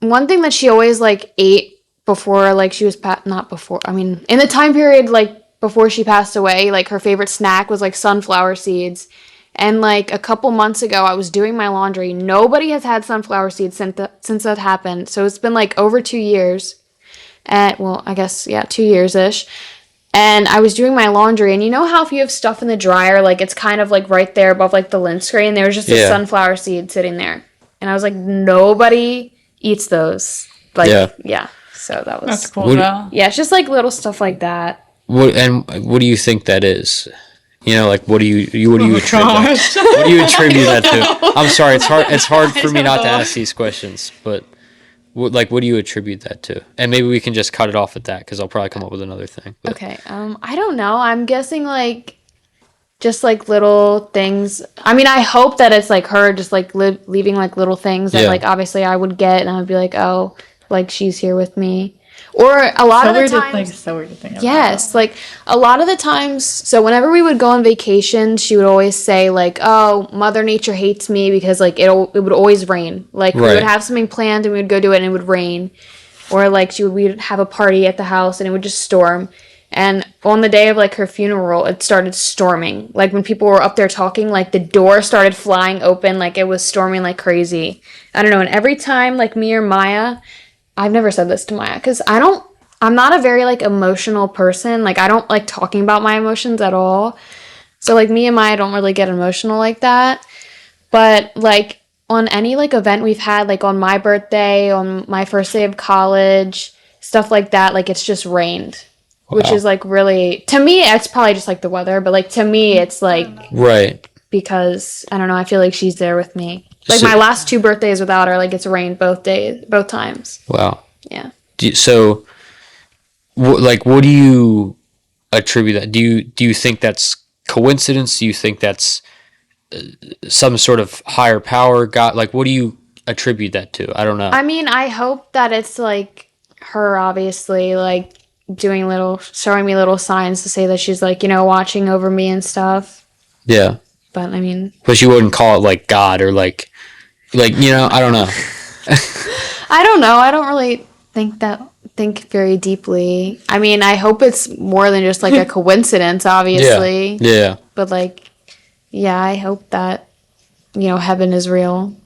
one thing that she always like ate before like she was not before. I mean, in the time period like before she passed away, like her favorite snack was like sunflower seeds, And like a couple months ago, I was doing my laundry. Nobody has had sunflower seeds since that happened. So it's been like over 2 years. Well, I guess, yeah, 2 years-ish. And I was doing my laundry, and you know how if you have stuff in the dryer, like it's kind of like right there above like the lint screen, there was just a sunflower seed sitting there. And I was like, nobody eats those. Like, yeah. So that was... That's cool, though. Yeah, it's just like little stuff like that. What do you think that is? You know, like what do you attribute that? What do you attribute that to? I'm sorry, it's hard for me not to ask these questions, but what do you attribute that to? And maybe we can just cut it off at that, because I'll probably come up with another thing. But. Okay, I don't know. I'm guessing like just like little things. I mean, I hope that it's like her just like leaving like little things that like obviously I would get, and I would be like, oh, like she's here with me. Or a lot of the times, so weird to think about. Yes, like a lot of the times. So whenever we would go on vacation, she would always say like, "Oh, Mother Nature hates me because like it would always rain. Like we would have something planned and we would go do it and it would rain." Or like we would have a party at the house and it would just storm. And on the day of like her funeral, it started storming. Like when people were up there talking, like the door started flying open, like it was storming like crazy. I don't know. And every time like me or Maya. I've never said this to Maya because I'm not a very like emotional person. Like I don't like talking about my emotions at all. So like me and Maya don't really get emotional like that. But like on any like event we've had, like on my birthday, on my first day of college, stuff like that, like it's just rained. Wow. Which is like really, to me, it's probably just like the weather, but like to me, it's like, right. Because I don't know, I feel like she's there with me. Like my last 2 birthdays without her, like it's rained both times. Wow. Yeah. What do you attribute that? Do you think that's coincidence? Do you think that's some sort of higher power? God, like what do you attribute that to? I don't know. I mean, I hope that it's like her, obviously, like showing me little signs to say that she's like, you know, watching over me and stuff. Yeah. But I mean, but you wouldn't call it like God or like you know, I don't know. I don't know. I don't really think very deeply. I mean, I hope it's more than just like a coincidence, obviously. Yeah. But like, yeah, I hope that, you know, heaven is real.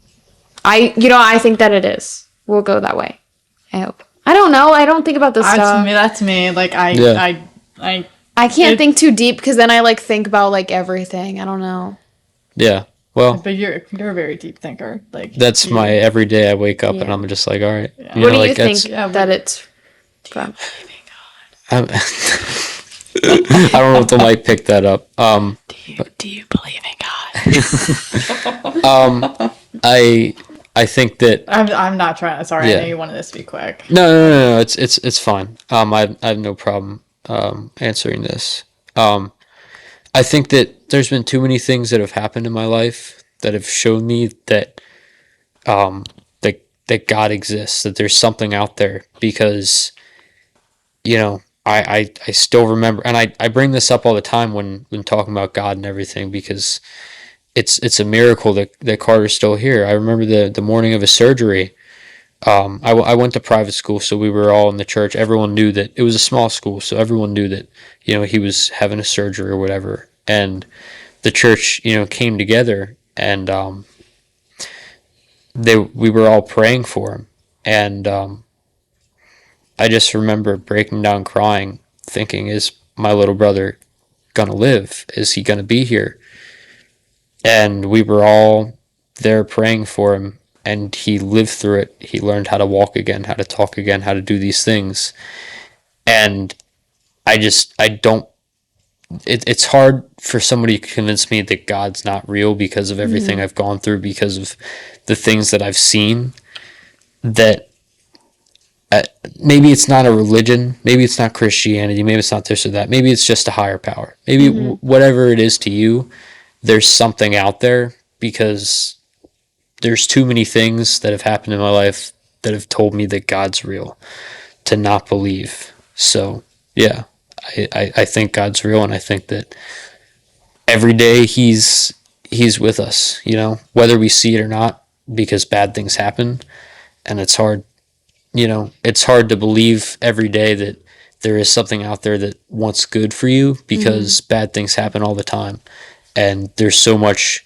I think that it is. We'll go that way. I hope. I don't know. I don't think about this stuff. That's me. Like I can't think too deep because then I like think about like everything. I don't know. Yeah. Well, but you're a very deep thinker. Like that's my everyday. I wake up and I'm just like, all right. Yeah. What do you think that it's from? I don't know if the mic picked that up. Do you believe in God? I think that I'm not trying. Sorry, I know you wanted this to be quick. No. It's fine. I have no problem answering this. I think that there's been too many things that have happened in my life that have shown me that that God exists, that there's something out there, because you know, I still remember, and I bring this up all the time when talking about God and everything, because it's a miracle that Carter's still here. I remember the morning of his surgery. I went to private school, so we were all in the church. Everyone knew that it was a small school, so everyone knew that, you know, he was having a surgery or whatever. And the church, you know, came together, and we were all praying for him. And I just remember breaking down crying, thinking, is my little brother gonna live? Is he gonna be here? And we were all there praying for him. And he lived through it. He learned how to walk again, how to talk again, how to do these things. And it's hard for somebody to convince me that God's not real because of everything I've gone through, because of the things that I've seen, that maybe it's not a religion, maybe it's not Christianity, maybe it's not this or that, maybe it's just a higher power. Maybe whatever it is to you, there's something out there, because there's too many things that have happened in my life that have told me that God's real to not believe. So, yeah, I think God's real, and I think that every day he's with us, you know, whether we see it or not, because bad things happen, and it's hard, you know, it's hard to believe every day that there is something out there that wants good for you, because bad things happen all the time. and there's so much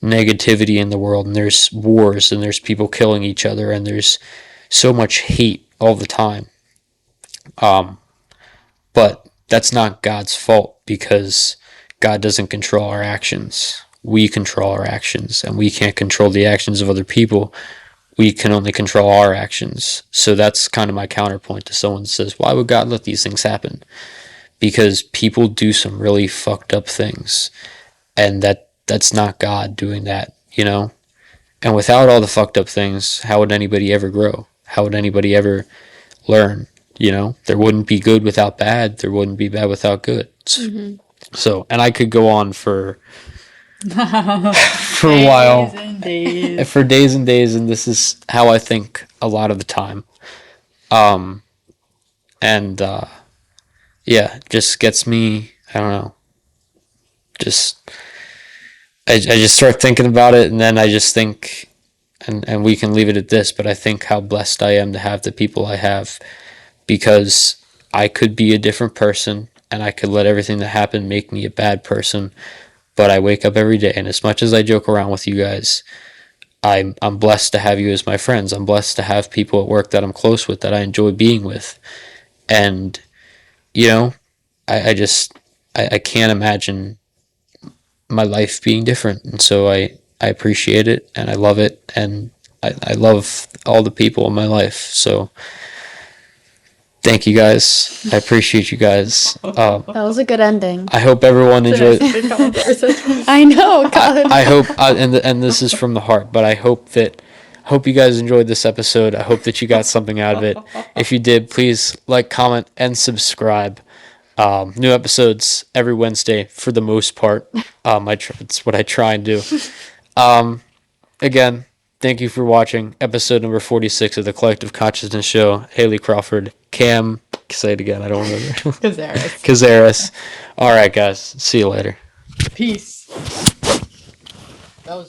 negativity in the world, and there's wars, and there's people killing each other, and there's so much hate all the time. But that's not God's fault, because God doesn't control our actions. We control our actions, and we can't control the actions of other people. We can only control our actions. So that's kind of my counterpoint to someone that says, why would God let these things happen? Because people do some really fucked up things, and that's not God doing that, you know? And without all the fucked up things, how would anybody ever grow? How would anybody ever learn? You know, there wouldn't be good without bad. There wouldn't be bad without good. So, and I could go on for a while, for days and days, and this is how I think a lot of the time. And yeah, just gets me. I don't know. I just start thinking about it, and then I just think, and we can leave it at this, but I think how blessed I am to have the people I have, because I could be a different person, and I could let everything that happened make me a bad person, but I wake up every day, and as much as I joke around with you guys, I'm blessed to have you as my friends. I'm blessed to have people at work that I'm close with, that I enjoy being with, and, you know, I can't imagine my life being different, and so I appreciate it, and I love it, and I love all the people in my life, so thank you guys. I appreciate you guys. That was a good ending. I hope everyone enjoyed. I know, God. I hope, and this is from the heart, but I hope you guys enjoyed this episode. I hope that you got something out of it. If you did, please like, comment, and subscribe. New episodes every Wednesday for the most part. It's what I try and do. Again, thank you for watching episode number 46 of the Collective Consciousness Show. Hailey, Crawford, Kam, say it again, I don't remember. Kazaras. All right, guys. See you later. Peace. That was